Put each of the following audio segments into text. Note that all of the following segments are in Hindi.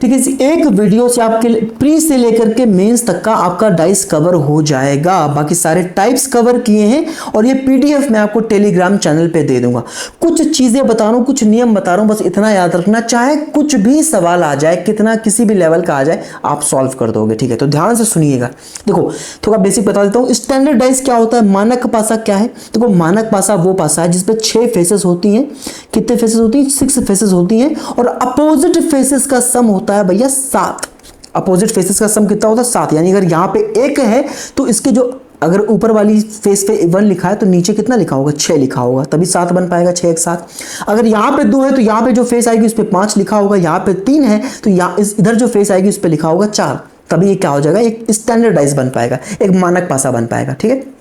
ठीक है, इस एक वीडियो से आपके प्री से लेकर के मेंस तक का आपका डाइस कवर हो जाएगा। बाकी सारे टाइप्स कवर किए हैं और ये पीडीएफ मैं आपको टेलीग्राम चैनल पे दे दूंगा। कुछ चीजें बता रहा हूं, कुछ नियम बता रहा हूं, बस इतना याद रखना, चाहे कुछ भी सवाल आ जाए, कितना किसी भी लेवल का आ जाए, आप सॉल्व कर दोगे। ठीक है, तो ध्यान से सुनिएगा। देखो थोड़ा बेसिक बता देता हूं, स्टैंडर्ड डाइस क्या होता है, मानक पासा क्या है। देखो मानक पासा वो पासा है जिसपे 6 फेसेस होती हैं। कितने फेसेस होती हैं? 6 फेसेस होती हैं। और अपोजिट फेसेस का सम होता है भैया 7। अपोजिट फेसेस का सम कितना होता है? 7। यानी अगर यहाँ पे 1 है तो इसके जो, अगर ऊपर वाली फेस पे 1 लिखा है तो नीचे कितना लिखा होगा? 6 लिखा होगा, तभी 7 बन पाएगा। 6 एक 7। अगर यहाँ पे 2 है तो यहाँ पे जो फेस आएगी उस पर 5 लिखा होगा। यहाँ पे 3 है तो यहाँ इधर जो फेस आएगी उस पर लिखा होगा 4। तभी ये क्या हो जाएगा? एक स्टैंडर्डाइज बन पाएगा, एक मानक पासा बन पाएगा। ठीक है,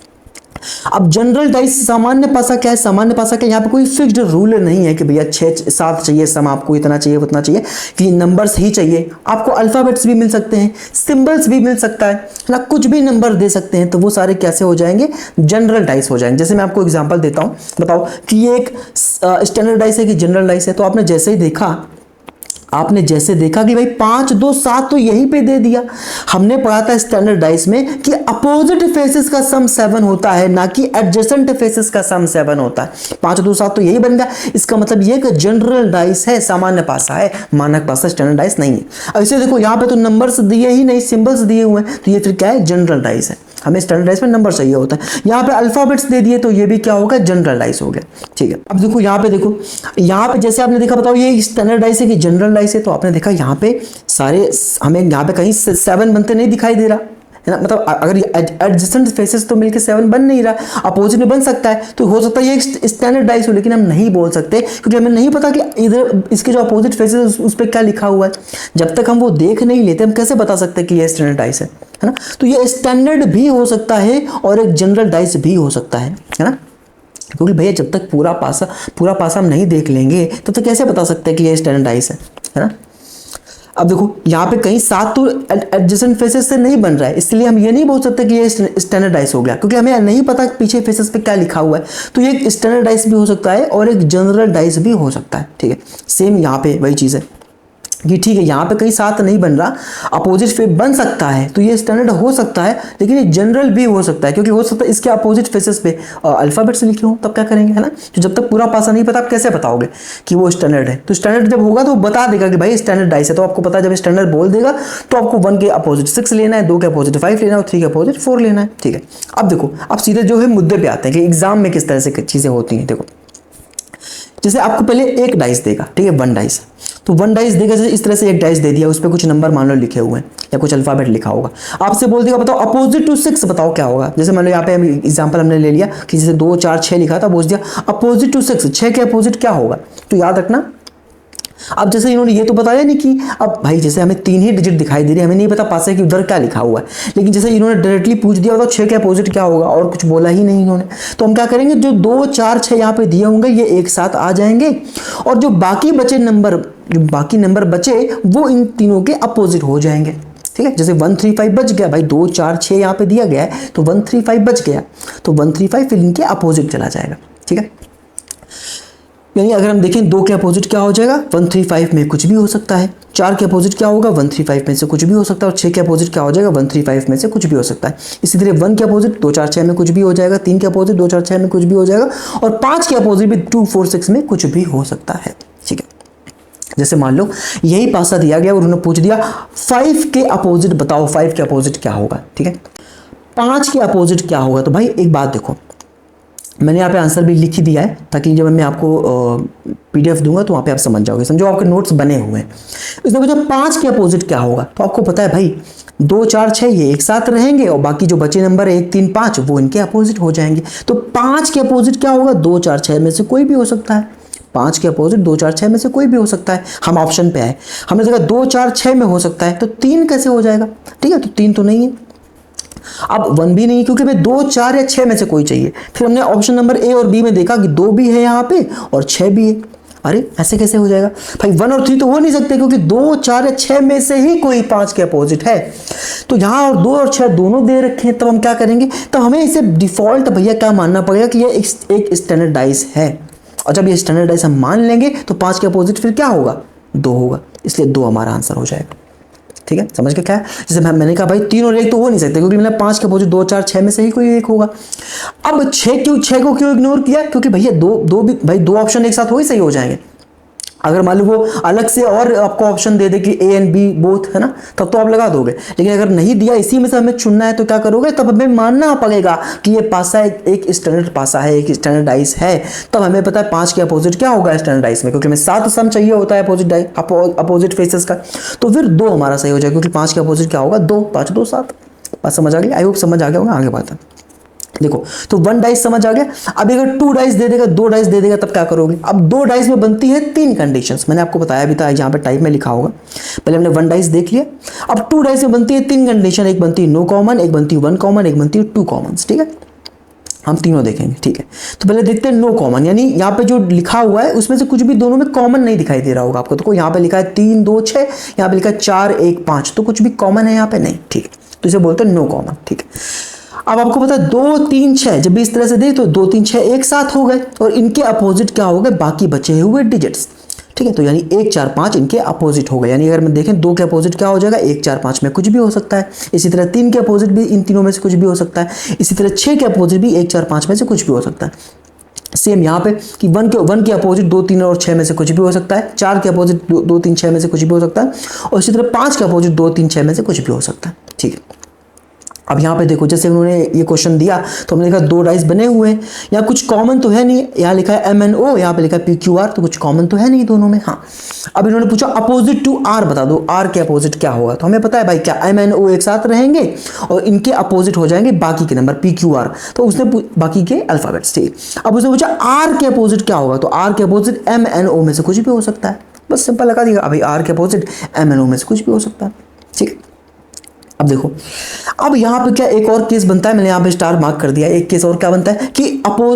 अब जनरल डाइस सामान्य पासा क्या है? सामान्य पासा क्या, यहाँ पे कोई फिक्स्ड रूल नहीं है कि भैया 6 7 चाहिए सम, आपको इतना चाहिए उतना चाहिए, कि नंबर्स ही चाहिए। आपको अल्फाबेट्स भी मिल सकते हैं, सिंबल्स भी मिल सकता है ना, कुछ भी नंबर दे सकते हैं। तो वो सारे कैसे हो जाएंगे? जनरल डाइस हो जाएंगे। जैसे मैं आपको एग्जांपल देता हूँ, बताओ कि ये एक स्टैंडर्ड डाइस है कि जनरल डाइस है। तो आपने जैसे ही देखा, आपने जैसे देखा कि भाई 5 2 7 तो यहीं पे दे दिया। हमने पढ़ा था स्टैंडर्ड डाइस में कि अपोजिट फेसेस का सम 7 होता है, ना कि एडजेसेंट फेसेस का सम 7 होता है। 5 2 7 तो यही बन गया। इसका मतलब ये कि जनरल डाइस है, सामान्य पासा है, मानक पासा स्टैंडर्ड डाइस नहीं है। ऐसे देखो यहाँ पे तो नंबर्स दिए ही नहीं, सिंबल्स दिए हुए हैं, तो ये फिर क्या है? जनरल डाइस है। हमें स्टैंडर्ड डाइस में नंबर चाहिए होता है। यहाँ पे अल्फाबेट्स दे दिए तो ये भी क्या होगा? जनरल डाइस हो गया। ठीक है, अब देखो यहाँ पे, देखो यहाँ पे जैसे आपने देखा, बताओ ये स्टैंडर्ड डाइस है कि जनरल डाइस है। तो आपने देखा यहाँ पे सारे, हमें यहाँ पे कहीं 7 बनते नहीं दिखाई दे रहा है ना। मतलब अगर एडजेसेंट फेसेस तो मिलके 7 बन नहीं रहा, अपोजिट में बन सकता है, तो हो सकता है ये स्टैंडर्ड डाइस हो, लेकिन हम नहीं बोल सकते क्योंकि हमें नहीं पता कि इधर इसके जो अपोजिट फेसेस उस पर क्या लिखा हुआ है। जब तक हम वो देख नहीं लेते हम कैसे बता सकते कि ये स्टैंडर्ड डाइस है ना। तो ये स्टैंडर्ड भी हो सकता है और एक जनरल डाइस भी हो सकता है ना। क्योंकि भैया जब तक पूरा पासा हम नहीं देख लेंगे तब तक कैसे बता सकते हैं कि ये स्टैंडर्ड डाइस है ना। अब देखो यहाँ पे कहीं 7 तो एडजेसेंट फेसेस से नहीं बन रहा है, इसलिए हम ये नहीं बोल सकते कि ये स्टैंडर्डाइज हो गया, क्योंकि हमें नहीं पता पीछे फेसेस पे क्या लिखा हुआ है। तो ये एक स्टैंडर्डाइज भी हो सकता है और एक जनरल डाइज भी हो सकता है। ठीक है, सेम यहाँ पे वही चीज़ है कि ठीक है यहाँ पे कहीं 7 नहीं बन रहा, अपोजिट फेस बन सकता है, तो ये स्टैंडर्ड हो सकता है, लेकिन ये जनरल भी हो सकता है, क्योंकि हो सकता है इसके अपोजिट फेसेस पे अल्फाबेट्स लिखे हो। तब क्या करेंगे, है ना। तो जब तक पूरा पासा नहीं पता आप कैसे बताओगे कि वो स्टैंडर्ड है। तो स्टैंडर्ड जब होगा तो बता देगा कि भाई स्टैंडर्ड डाइस है, तो आपको पता है जब स्टैंडर्ड बोल देगा तो आपको 1 के अपोजिट 6 लेना है, 2 के अपोजिट 5 लेना है और 3 के अपोजिट 4 लेना है। ठीक है, अब देखो अब सीधे जो है मुद्दे पे आते हैं कि एग्जाम में किस तरह से चीजें होती हैं। देखो जैसे आपको पहले एक डाइस देगा, ठीक है, 1 डाइस, तो 1 डाइस देगा, जैसे इस तरह से एक डाइस दे दिया, उस पर कुछ नंबर मान लो लिखे हुए हैं या कुछ अल्फाबेट लिखा होगा। आपसे बोल देगा बताओ अपोजिट टू 6 बताओ क्या होगा। जैसे मान लो यहाँ पे एग्जांपल हमने ले लिया कि जैसे 2 4 6 लिखा था, बोल दिया अपोजिट टू 6, 6 के अपोजिट क्या होगा। तो याद रखना, अब जैसे इन्होंने ये तो बताया नहीं कि अब भाई जैसे हमें 3 ही डिजिट दिखाई दे रही है, हमें नहीं पता पास है कि उधर क्या लिखा हुआ है, लेकिन जैसे इन्होंने डायरेक्टली पूछ दिया तो 6 के अपोजिट क्या होगा और कुछ बोला ही नहीं इन्होंने। तो हम क्या करेंगे, जो 2 4 6 यहाँ पे दिए होंगे ये एक साथ आ जाएंगे और जो बाकी नंबर बचे वो इन तीनों के अपोजिट हो जाएंगे। ठीक है, जैसे 1 3 5 बच गया भाई, 2 4 6 यहाँ पे दिया गया है तो 1 3 5 बच गया, तो 1 3 5 फिर इनके अपोजिट चला जाएगा। ठीक है, यानी अगर हम देखें 2 के अपोजिट क्या हो जाएगा, 1 3 5 में कुछ भी हो सकता है। 4 के अपोजिट क्या होगा, 1 3 5 में से कुछ भी हो सकता है। और 6 के अपोजिट क्या हो जाएगा, 1 3 5 में से कुछ भी हो सकता है। इसी तरह 1 के अपोजिट 2 4 6 में कुछ भी हो जाएगा, 3 के अपोजिट 2 4 6 में कुछ भी हो जाएगा और 5 के अपोजिट भी 2 4 6 में कुछ भी हो सकता है। ठीक है, जैसे मान लो यही पासा दिया गया और उन्होंने पूछ दिया 5 के अपोजिट बताओ, 5 के अपोजिट क्या होगा। ठीक है, 5 के अपोजिट क्या होगा। तो भाई एक बात देखो, मैंने यहाँ पे आंसर भी लिख ही दिया है ताकि जब मैं आपको पीडीएफ दूंगा तो वहाँ पे आप समझ जाओगे। समझो आपके नोट्स बने हुए हैं। इसमें पूछा 5 के अपोजिट क्या होगा, तो आपको पता है भाई 2 4 6 ये एक साथ रहेंगे और बाकी जो बचे नंबर 1 3 5 वो इनके अपोजिट हो जाएंगे। तो 5 के अपोजिट क्या होगा, 2 4 6 में से कोई भी हो सकता है। 5 के अपोजिट 2 4 6 में से कोई भी हो सकता है। हम ऑप्शन पे आए, हमने देखा 2 4 6 में हो सकता है, तो 3 कैसे हो जाएगा। ठीक है, तो 3 तो नहीं है, अब 1 भी नहीं, क्योंकि हमें 2 4 या 6 में से कोई चाहिए। फिर हमने ऑप्शन नंबर ए और बी में देखा कि 2 भी है यहाँ पे और 6 भी है। अरे ऐसे कैसे हो जाएगा भाई, 1 और 3 तो हो नहीं सकते, क्योंकि 2 4 या 6 में से ही कोई 5 के अपोजिट है। तो यहाँ और 2 और 6 दोनों दे रखे हैं, तब हम क्या करेंगे, तो हमें इसे डिफॉल्ट भैया क्या मानना पड़ेगा कि ये एक स्टैंडर्डाइज है। और जब ये स्टैंडर्डाइज हम मान लेंगे तो 5 के अपोजिट फिर क्या होगा, 2 होगा, इसलिए 2 हमारा आंसर हो जाएगा। ठीक है, समझ के क्या है? जैसे मैंने कहा भाई 3 और 1 तो हो नहीं सकते, क्योंकि मैंने 5 के अपोजिट 2 4 6 में से ही कोई एक होगा। अब 6 को क्यों इग्नोर किया? क्योंकि भैया दो भी भाई 2 ऑप्शन एक साथ हो ही सही हो जाएंगे। अगर मान लो वो अलग से और आपको ऑप्शन दे दे कि ए एंड बी बोथ, है ना, तब तो आप लगा दोगे। लेकिन अगर नहीं दिया, इसी में से हमें चुनना है, तो क्या करोगे? तब हमें मानना पड़ेगा कि ये पासा एक स्टैंडर्ड पासा है, एक स्टैंडर्डाइज है। तब हमें पता है 5 के अपोजिट क्या होगा स्टैंडर्डाइज में, क्योंकि हमें 7 सम चाहिए होता है अपोजिट फेसेस का। तो फिर 2 हमारा सही हो जाएगा, क्योंकि 5 के अपोजिट क्या होगा? 2, 5 2 7। बात समझ आ गई? आई होप समझ आ गया होगा। आगे बात है, देखो, तो 1 डाइस समझ आ गया। अब अगर 2 डाइस दे देगा, 2 डाइस दे देगा, तब क्या करोगे? अब 2 डाइस में बनती है 3 कंडीशंस, मैंने आपको बताया भी था, यहाँ पे टाइप में लिखा होगा। पहले हमने 1 डाइस देख लिया। अब 2 डाइस में बनती है 3 कंडीशन, एक बनती है नो कॉमन, एक बनती है 1 कॉमन, एक बनती है 2 कॉमन। ठीक है, हम तीनों देखेंगे। ठीक है, तो पहले देखते हैं नो कॉमन, यानी यहाँ पे जो लिखा हुआ है उसमें से कुछ भी दोनों में कॉमन नहीं दिखाई दे रहा होगा आपको। तो यहाँ पे लिखा है 3 2 6, यहाँ पे लिखा है 4 1 5, तो कुछ भी कॉमन है यहाँ पे नहीं। ठीक है, तो इसे बोलते हैं नो कॉमन। ठीक है, अब आपको पता है 2 3 6, जब भी इस तरह से देख तो 2 3 6 एक साथ हो गए, और इनके अपोजिट क्या हो गए? बाकी बचे हुए डिजिट्स। ठीक है, तो यानी 1 4 5 इनके अपोजिट हो गए। यानी अगर मैं देखें 2 के अपोजिट क्या हो जाएगा? 1 4 5 में कुछ भी हो सकता है। इसी तरह 3 के अपोजिट भी इन तीनों में से कुछ भी हो सकता है। इसी तरह 6 के अपोजिट भी 1 4 5 में से कुछ भी हो सकता है। सेम यहाँ पे कि 1 के अपोजिट 2 3 और 6 में से कुछ भी हो सकता है। 4 के अपोजिट 2 3 6 में से कुछ भी हो सकता है। और इसी तरह 5 के अपोजिट 2 3 6 में से कुछ भी हो सकता है। ठीक है, अब यहाँ पे देखो, जैसे उन्होंने ये क्वेश्चन दिया तो हमने देखा 2 डाइस बने हुए हैं, यहाँ कुछ कॉमन तो है नहीं। यहाँ लिखा है MNO, यहाँ पे लिखा है PQR, तो कुछ कॉमन तो है नहीं दोनों में। हाँ, अब इन्होंने पूछा अपोजिट टू R बता दो, R के अपोजिट क्या होगा? तो हमें पता है भाई क्या MNO एक साथ रहेंगे और इनके अपोजिट हो जाएंगे बाकी के नंबर PQR, तो उसने बाकी के अल्फाबेट्स। ठीक, अब उसने पूछा R के अपोजिट क्या होगा? तो R के अपोजिट MNO में से कुछ भी हो सकता है। बस सिंपल लगा दिया भाई, R के अपोजिट MNO में से कुछ भी हो सकता है। ठीक, अब देखो, अब यहाँ पे क्या एक और केस बनता है, मैंने यहाँ पे स्टार मार्क कर दिया। एक केस और क्या बनता है कि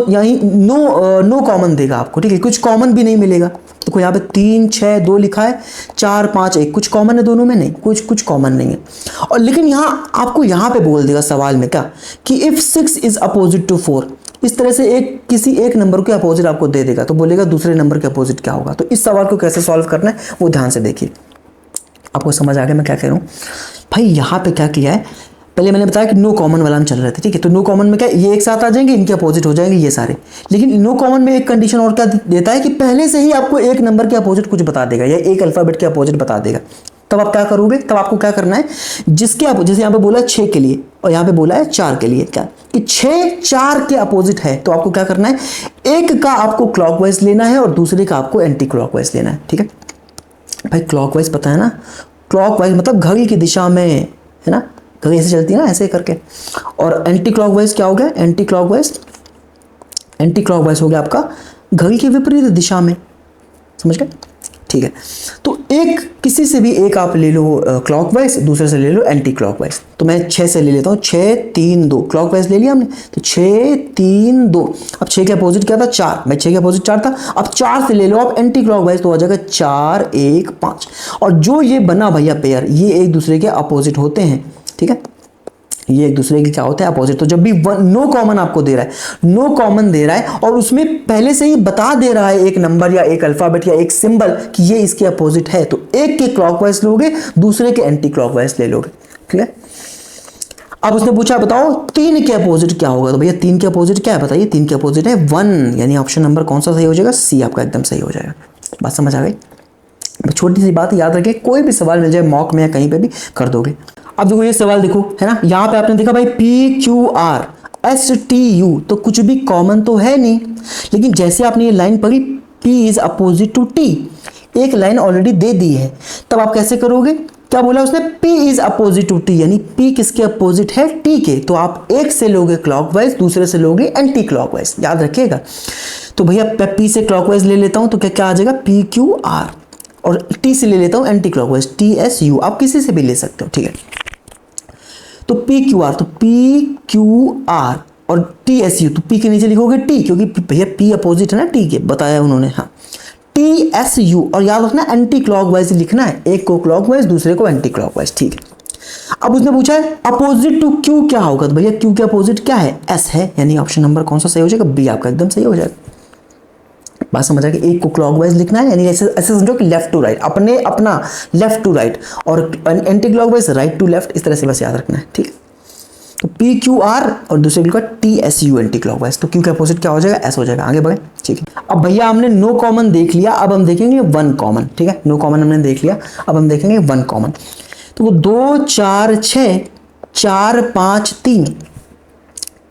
यही नो कॉमन देगा आपको। ठीक है, कुछ कॉमन भी नहीं मिलेगा। देखो यहाँ पे 3 6 2 लिखा है, 4 5 1, कुछ कॉमन है दोनों में? नहीं, कुछ कॉमन नहीं है। और लेकिन यहाँ आपको यहाँ पे बोल देगा सवाल में क्या कि इफ 6 इज अपोजिट टू 4, इस तरह से किसी एक नंबर के अपोजिट आपको दे देगा, तो बोलेगा दूसरे नंबर के अपोजिट क्या होगा। तो इस सवाल को कैसे सॉल्व करना है वो ध्यान से देखिए। आपको समझ आ गया मैं क्या कह रहा हूँ? भाई यहाँ पे क्या किया है, पहले मैंने बताया कि नो कॉमन वाला हम चल रहे थे। ठीक है, तो नो कॉमन में क्या, ये एक साथ आ जाएंगे, इनके अपोजिट हो जाएंगे ये सारे। लेकिन नो कॉमन में एक कंडीशन और क्या देता है कि पहले से ही आपको एक नंबर के अपोजिट कुछ बता देगा, या एक अल्फाबेट के अपोजिट बता देगा। तब आप क्या करोगे? तब आपको क्या करना है, जैसे यहाँ पे बोला है 6 के लिए और यहाँ पे बोला है 4 के लिए, क्या कि 6 4 के अपोजिट है, तो आपको क्या करना है, एक का आपको क्लॉकवाइज लेना है और दूसरे का आपको एंटी क्लॉकवाइज लेना है। ठीक है भाई, क्लॉकवाइज पता है ना, क्लॉकवाइज मतलब घड़ी की दिशा में, है ना, घड़ी ऐसे चलती है ना, ऐसे करके। और एंटी क्लॉकवाइज क्या हो गया? एंटी क्लॉकवाइज हो गया आपका घड़ी के विपरीत दिशा में। समझ गए? ठीक है, तो एक किसी से भी एक आप ले लो क्लॉकवाइज, दूसरे से ले लो एंटी क्लॉकवाइज। तो मैं 6 से ले लेता हूँ, 6 3 2 क्लॉकवाइज ले लिया हमने, तो 6 3 2। अब 6 के अपोजिट क्या था? 4, भाई 6 के अपोजिट 4 था। अब 4 से ले लो आप एंटी क्लॉकवाइज, तो हो जाएगा 4 1 5। और जो ये बना भैया पेयर, ये एक दूसरे के अपोजिट होते हैं। ठीक है, ये एक दूसरे के क्या होते हैं? अपोजिट। तो जब भी नो कॉमन आपको दे रहा है, नो कॉमन दे रहा है और उसमें पहले से ही बता दे रहा है एक नंबर या एक अल्फाबेट या एक सिंबल कि ये इसके अपोजिट है, तो एक के क्लॉकवाइज लोगे, दूसरे के एंटी क्लॉकवाइज ले लोगे। ठीक है, अब उसने पूछा बताओ 3 के अपोजिट क्या होगा? तो भैया 3 के अपोजिट क्या है बताइए? 3 के अपोजिट है 1, यानी ऑप्शन नंबर कौन सा सही हो जाएगा? सी आपका एकदम सही हो जाएगा। बात समझ आ गई? छोटी सी बात याद रखिए, कोई भी सवाल मिल जाए मॉक में या कहीं पे भी कर दोगे। अब देखो ये सवाल देखो, है ना, यहाँ पे आपने देखा भाई PQR STU, तो कुछ भी कॉमन तो है नहीं। लेकिन जैसे आपने ये लाइन पढ़ी P is opposite to T, एक लाइन ऑलरेडी दे दी है, तब आप कैसे करोगे? क्या बोला उसने? P is opposite to T, यानी P किसके अपोजिट है? T के। तो आप एक से लोगे क्लॉकवाइज, दूसरे से लोगे एंटी क्लॉकवाइज, याद रखिएगा। तो भैया P से क्लॉकवाइज ले लेता हूं तो क्या आ जाएगा? PQR, और T से ले लेता हूं एंटी क्लॉकवाइज TSU, आप किसी से भी ले सकते हो। ठीक है, तो PQR, तो PQR और TSU, तो P के नीचे लिखोगे T, क्योंकि भैया P अपोजिट है ना T के, बताया उन्होंने। हाँ, TSU, और याद रखना एंटी क्लॉकवाइज लिखना है, एक को क्लॉकवाइज दूसरे को एंटी क्लॉकवाइज। ठीक है, अब उसने पूछा है अपोजिट टू Q क्या होगा? तो भैया Q के अपोजिट क्या है? S है, यानी ऑप्शन नंबर कौन सा सही हो जाएगा? B आपका एकदम सही हो जाएगा। बात समझ आ गई। एक को क्लॉकवाइज लिखना है, यानी ऐसे ऐसे समझो कि लेफ्ट टू राइट, अपना लेफ्ट टू राइट, और anti clockwise right to left, इस तरह से बस याद रखना है, ठीक है। तो पी क्यू आर और दूसरे बिल्कुल T S U anti clockwise, तो क्यू के अपोजिट क्या हो जाएगा, एस हो जाएगा। आगे बढ़े, ठीक है। अब भैया हमने नो कॉमन देख लिया, अब हम देखेंगे वन कॉमन, ठीक है। नो कॉमन हमने देख लिया, अब हम देखेंगे वन कॉमन। तो वो 2 4 6 4 5 3,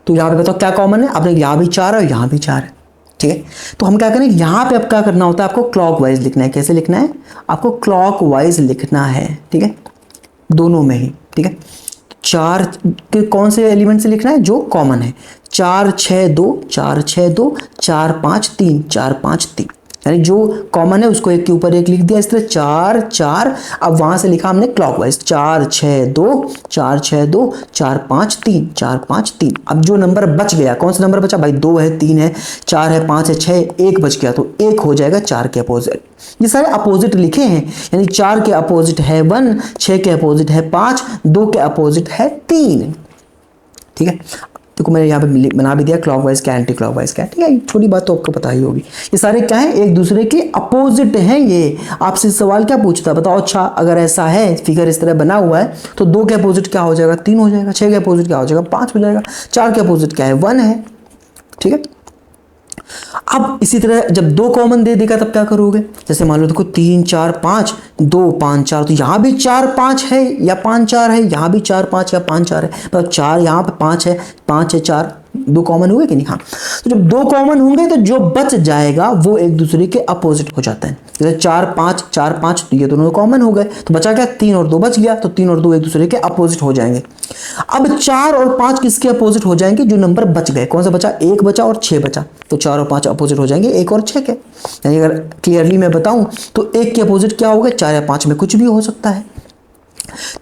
तो यहाँ पे बताओ क्या कॉमन है। आपने यहाँ भी 4 है और यहाँ भी 4 है, ठीक है। तो हम क्या करें, यहाँ पे अब क्या करना होता है, आपको क्लॉकवाइज लिखना है। कैसे लिखना है, आपको क्लॉकवाइज लिखना है, ठीक है, दोनों में ही, ठीक है। 4 के कौन से एलिमेंट से लिखना है, जो कॉमन है। 4 6 2 4 6 2 4 5 3 4 5 3, यानी जो कॉमन है उसको एक के ऊपर एक लिख दिया इस तरह, 4 4। अब वहां से लिखा हमने क्लॉकवाइज, 4 6 2 4 6 2 4 5 3 4 5 3। अब जो नंबर बच गया, कौन सा नंबर बचा भाई, 2 है 3 है 4 है 5 है 6, एक बच गया, तो एक हो जाएगा 4 के अपोजिट। ये सारे अपोजिट लिखे हैं, यानी 4 के अपोजिट है 1, 6 के अपोजिट है 5, 2 के अपोजिट है 3, ठीक है। देखो मैंने यहाँ पे बना भी दिया क्लॉकवाइज क्या एंटी क्लॉकवाइज क्या, ठीक है। छोटी बात तो आपको पता ही होगी। ये सारे क्या है, एक दूसरे के अपोजिट हैं। ये आपसे सवाल क्या पूछता है, बताओ। अच्छा अगर ऐसा है, फिगर इस तरह बना हुआ है, तो 2 के अपोजिट क्या हो जाएगा, 3 हो जाएगा। 6 के अपोजिट क्या हो जाएगा, 5 हो जाएगा। 4 के अपोजिट क्या है, 1 है, ठीक है। अब इसी तरह जब 2 कॉमन दे देगा तब क्या करोगे, जैसे मान लो देखो 3 4 5 2 5 4, तो यहाँ भी 4 5 है या 5 4 है, यहाँ भी 4 5 या 5 4 है, मतलब 4 यहाँ पे 5 है 5 है 4, 2 कॉमन हुए कि नहीं। हाँ, तो जब 2 कॉमन होंगे तो जो बच जाएगा वो एक दूसरे के अपोजिट हो जाता है। जैसे 4 5 4 5, तो ये दोनों कॉमन हो गए, तो बचा क्या, 3 और 2 बच गया, तो 3 और 2 एक दूसरे के अपोजिट हो जाएंगे। अब 4 और 5 किसके अपोजिट हो जाएंगे, जो नंबर बच गए। कौन सा बचा, 1 बचा और 6 बचा, तो 4 और 5 अपोजिट हो जाएंगे 1 और 6 के। यानी अगर क्लियरली मैं बताऊं तो 1 के अपोजिट क्या होगा, 4 या 5 में कुछ भी हो सकता है।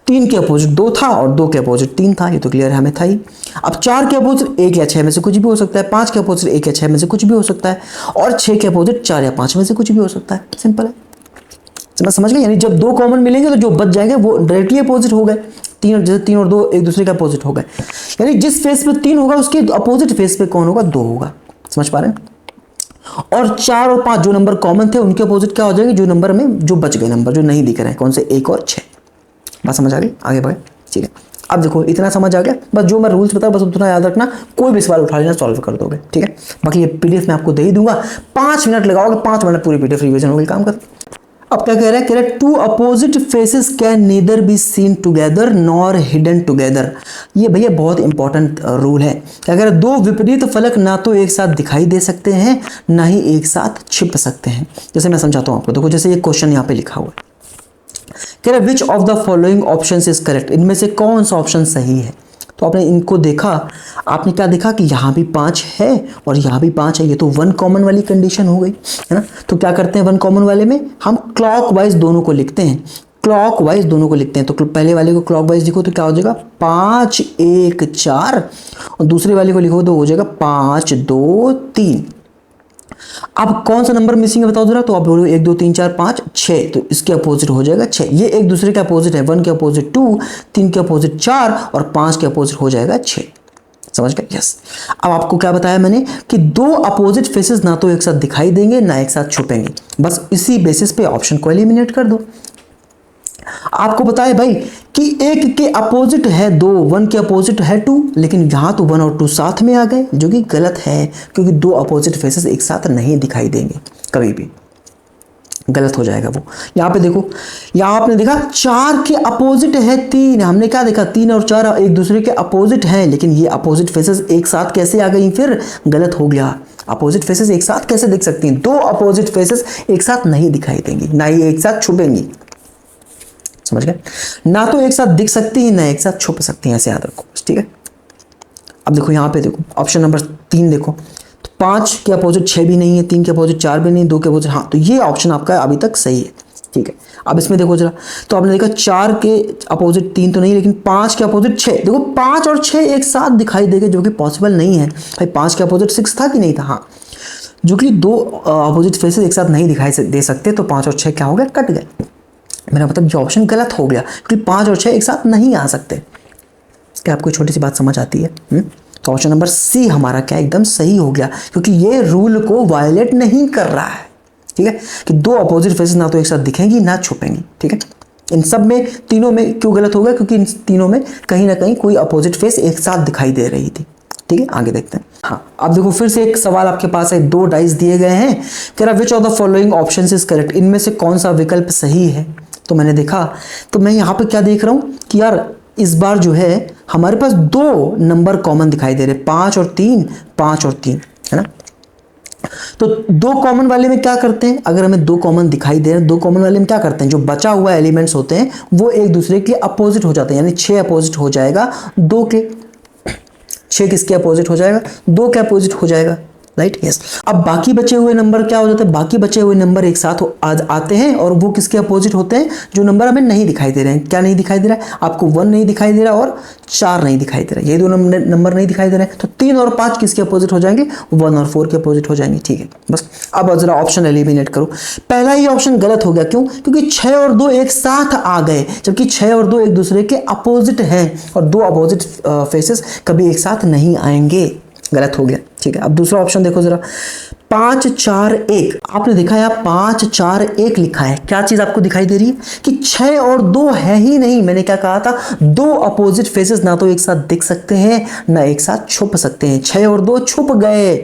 3 के अपोजिट 2 था और 2 के अपोजिट 3 था, ये तो क्लियर है, हमें था ही। अब 4 के अपोजिट 1 या 6 में से कुछ भी हो सकता है, 5 के अपोजिट 1 या 6 में से कुछ भी हो सकता है, और 6 के अपोजिट 4 या 5 में से कुछ भी हो सकता है। सिंपल है, समझ गए। यानी जब 2 कॉमन मिलेंगे तो जो बच जाएंगे वो डायरेक्टली अपोजिट हो गए। 3 जैसे 3 और 2 एक दूसरे के अपोजिट हो गए, यानी जिस फेस पे 3 होगा उसके अपोजिट फेस पे कौन होगा, 2 होगा। समझ पा रहे हैं। और 4 और 5 जो नंबर कॉमन थे उनके अपोजिट क्या हो जाएंगे, जो नंबर में जो बच गए, नंबर जो नहीं दिख रहे हैं, कौन से, 1 और 6। बात समझ आ गई, आगे बढ़े, ठीक है। अब देखो इतना समझ आ गया, बस जो मैं रूल्स बताया बस उतना याद रखना, कोई भी सवाल उठा लेना सॉल्व कर दोगे, ठीक है। बाकी ये पीडीएफ मैं आपको दे ही दूंगा, 5 मिनट लगाओगे, 5 मिनट पूरी पीडीएफ रिवीजन होगी, काम कर। अब क्या कह रहा है, 2 opposite faces can neither be seen together nor hidden together. ये भैया बहुत इंपॉर्टेंट रूल है। क्या कह रहा है, 2 विपरीत फलक ना तो एक साथ दिखाई दे सकते हैं ना ही एक साथ छिप सकते हैं। जैसे मैं समझाता हूँ आपको, देखो जैसे ये क्वेश्चन यहाँ पे लिखा हुआ है, कह रहा है which of the following option is correct, इनमें से कौन सा ऑप्शन सही है। तो आपने इनको देखा, आपने क्या देखा कि यहाँ भी 5 है और यहाँ भी 5 है, ये तो 1 कॉमन वाली कंडीशन हो गई है ना। तो क्या करते हैं, 1 कॉमन वाले में हम क्लॉकवाइज दोनों को लिखते हैं, क्लॉकवाइज दोनों को लिखते हैं। तो पहले वाले को क्लॉकवाइज लिखो तो क्या हो जाएगा, 5 1 4, और दूसरे वाले को लिखो तो हो जाएगा 5 2 3। अब कौन सा नंबर मिसिंग है बताओ जरा, तो आप बोलो 1 2 3 4 5 6, तो इसके अपोजिट हो जाएगा 6। ये एक दूसरे के अपोजिट है, 1 के अपोजिट 2, 3 के अपोजिट 4 और 5 के अपोजिट हो जाएगा 6। समझ गए, यस। अब आपको क्या बताया मैंने कि 2 अपोजिट फेसेस ना तो एक साथ दिखाई देंगे ना एक साथ छुपेंगे, बस इसी बेसिस पे ऑप्शन को एलिमिनेट कर दो। आपको बताया भाई कि 1 के अपोजिट है 2, 1 के अपोजिट है 2, लेकिन यहाँ तो 1 और 2 साथ में आ गए, जो कि गलत है, क्योंकि 2 अपोजिट फेसेस एक साथ नहीं दिखाई देंगे, कभी भी गलत हो जाएगा वो। यहाँ पे देखो, यहाँ आपने देखा 4 के अपोजिट है 3, हमने क्या देखा 3 और 4 एक दूसरे के अपोजिट हैं, लेकिन ये अपोजिट फेसेस एक साथ कैसे आ गई, फिर गलत हो गया। अपोजिट फेसेस एक साथ कैसे दिख सकती हैं, 2 अपोजिट फेसेस एक साथ नहीं दिखाई देंगी, ना ही एक साथ छुपेंगी। समझ गए, ना तो एक साथ दिख सकती है ना एक साथ छुप सकती हैं, ऐसे याद रखो, ठीक है। अब देखो यहाँ पे देखो ऑप्शन नंबर 3 देखो, तो 5 के अपोजिट 6 भी नहीं है, 3 के अपोजिट 4 भी नहीं, 2 के अपोजिट, हाँ, तो ये ऑप्शन आपका अभी तक सही है, ठीक है। अब इसमें देखो जरा, तो आपने देखा 4 के अपोजिट 3 तो नहीं, लेकिन 5 के अपोजिट 6, देखो 5 और 6 एक साथ दिखाई देंगे, जो कि पॉसिबल नहीं है भाई। 5 के अपोजिट 6 था कि नहीं था, हाँ, जो कि 2 अपोजिट फेसेस एक साथ नहीं दिखाई दे सकते, तो 5 और 6 क्या हो गया, कट गए। मेरा मतलब ये ऑप्शन गलत हो गया, क्योंकि 5 और 6 एक साथ नहीं आ सकते। क्या आपको छोटी सी बात समझ आती है? तो तो ऑप्शन नंबर सी हमारा क्या एकदम सही हो गया, क्योंकि ये रूल को वायलेट नहीं कर रहा है। ठीक है, कि दो अपोजिट फेसेस ना तो एक साथ दिखेंगी ना छुपेंगी। ठीक है, इन सब में तीनों में क्यों गलत हो गया, क्योंकि इन तीनों में कहीं ना कहीं कोई अपोजिट फेस एक साथ दिखाई दे रही थी। ठीक है, आगे देखते हैं। हाँ, अब देखो फिर से एक सवाल आपके पास है, दो डाइस दिए गए हैं, कह रहा which of the following option is correct, इनमें से कौन सा विकल्प सही है। तो मैंने देखा, तो मैं यहाँ पे क्या देख रहा हूँ कि यार इस बार जो है हमारे पास दो नंबर कॉमन दिखाई दे रहे, 5 और 3, 5 और 3, है ना। तो दो कॉमन वाले में क्या करते हैं, अगर हमें दो कॉमन दिखाई दे रहे हैं, दो कॉमन वाले में क्या करते हैं, जो बचा हुआ एलिमेंट्स होते हैं वो एक दूसरे के अपोजिट हो जाते हैं, यानी 6 अपोजिट हो जाएगा दो के। 6 किसके अपोजिट हो जाएगा, 2 के अपोजिट हो जाएगा, राइट। यस, अब बाकी बचे हुए नंबर क्या हो जाते हैं, बाकी बचे हुए नंबर एक साथ आते हैं और वो किसके अपोजिट होते हैं, जो नंबर हमें नहीं दिखाई दे रहे हैं। क्या नहीं दिखाई दे रहा है आपको, 1 नहीं दिखाई दे रहा और 4 नहीं दिखाई दे रहा है, ये दो नंबर नहीं दिखाई दे रहे हैं, तो 3 और 5 किसके अपोजिट हो जाएंगे, 1 और 4 के अपोजिट हो जाएंगे। ठीक है, बस अब जरा ऑप्शन एलिमिनेट करो। पहला ही ऑप्शन गलत हो गया, क्यों, क्योंकि 6 और 2 एक साथ आ गए, जबकि 6 और 2 एक दूसरे के अपोजिट हैं और दो अपोजिट फेसेस कभी एक साथ नहीं आएंगे, गलत हो गया। ठीक है, अब दूसरा ऑप्शन देखो जरा, 5 4 1, आपने देखा यहाँ 5 4 1 लिखा है, क्या चीज आपको दिखाई दे रही है कि 6 और 2 है ही नहीं। मैंने क्या कहा था, दो अपोजिट फेसेस ना तो एक साथ दिख सकते हैं ना एक साथ छुप सकते हैं। 6 और 2 छुप गए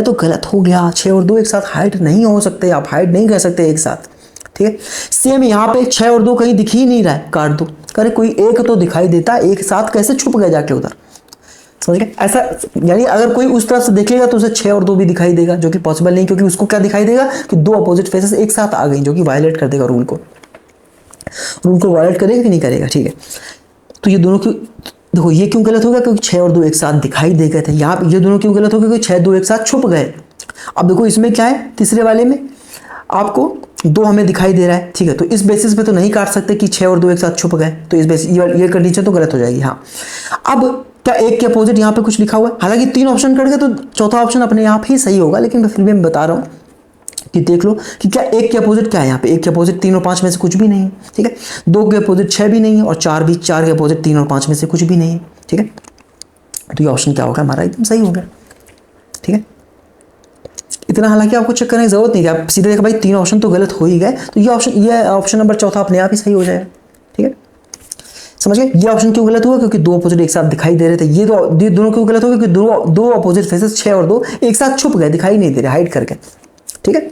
तो गलत हो गया। 6 और 2 एक साथ हाइड नहीं हो सकते, आप हाइड नहीं कर सकते एक साथ। ठीक है, सेम यहाँ पे 6 और 2 कहीं दिख ही नहीं रहा है, काट दो, करे कोई एक तो दिखाई देता, एक साथ कैसे छुप गए जाके उधर, समझ गए। ऐसा यानी अगर कोई उस तरफ से देखेगा तो उसे 6 और 2 भी दिखाई देगा, जो कि पॉसिबल नहीं, क्योंकि उसको क्या दिखाई देगा कि दो अपोजिट फेसेस एक साथ आ गई, जो कि वायलेट कर देगा रूल को वायलेट करेगा कि नहीं करेगा। ठीक है, तो ये दोनों क्यों, देखो ये क्यों गलत हो गया, क्योंकि 6 और 2 एक साथ दिखाई दे गए थे। यहाँ ये दोनों क्यों गलत हो गए, क्योंकि 6 2 एक साथ छुप गए। अब देखो इसमें क्या है, तीसरे वाले में आपको 2 हमें दिखाई दे रहा है। ठीक है, तो इस बेसिस पे तो नहीं काट सकते कि 6 और 2 एक साथ छुप गए, तो इस बेसिस ये कंडीशन तो गलत हो जाएगी। हाँ, अब क्या एक के अपोजिट यहाँ पे कुछ लिखा हुआ है, हालांकि 3 ऑप्शन कट गए तो चौथा ऑप्शन अपने आप ही सही होगा, लेकिन मैं फिर भी बता रहा हूँ कि देख लो कि क्या एक के अपोजिट क्या है। यहाँ पे एक के अपोजिट 3 और 5 में से कुछ भी नहीं है। ठीक है, 2 के अपोजिट 6 भी नहीं है और 4 के अपोजिट 3 और 5 में से कुछ भी नहीं है। ठीक है, तो ये ऑप्शन क्या होगा हमारा, एकदम सही हो गया। ठीक है, इतना हालांकि आपको चेक करने की जरूरत नहीं है, आप सीधे देखा भाई 3 ऑप्शन तो गलत हो ही गए, तो ये ऑप्शन नंबर चौथा अपने आप ही सही हो जाएगा। ठीक है, समझ गए। ये ऑप्शन क्यों गलत हुआ, क्योंकि दो अपोजिट एक साथ दिखाई दे रहे थे। ये दोनों क्यों गलत हो गए, क्योंकि दो अपोजिट फेसेस 6 और 2 एक साथ छुप गए, दिखाई नहीं दे रहे, हाइड करके। ठीक है,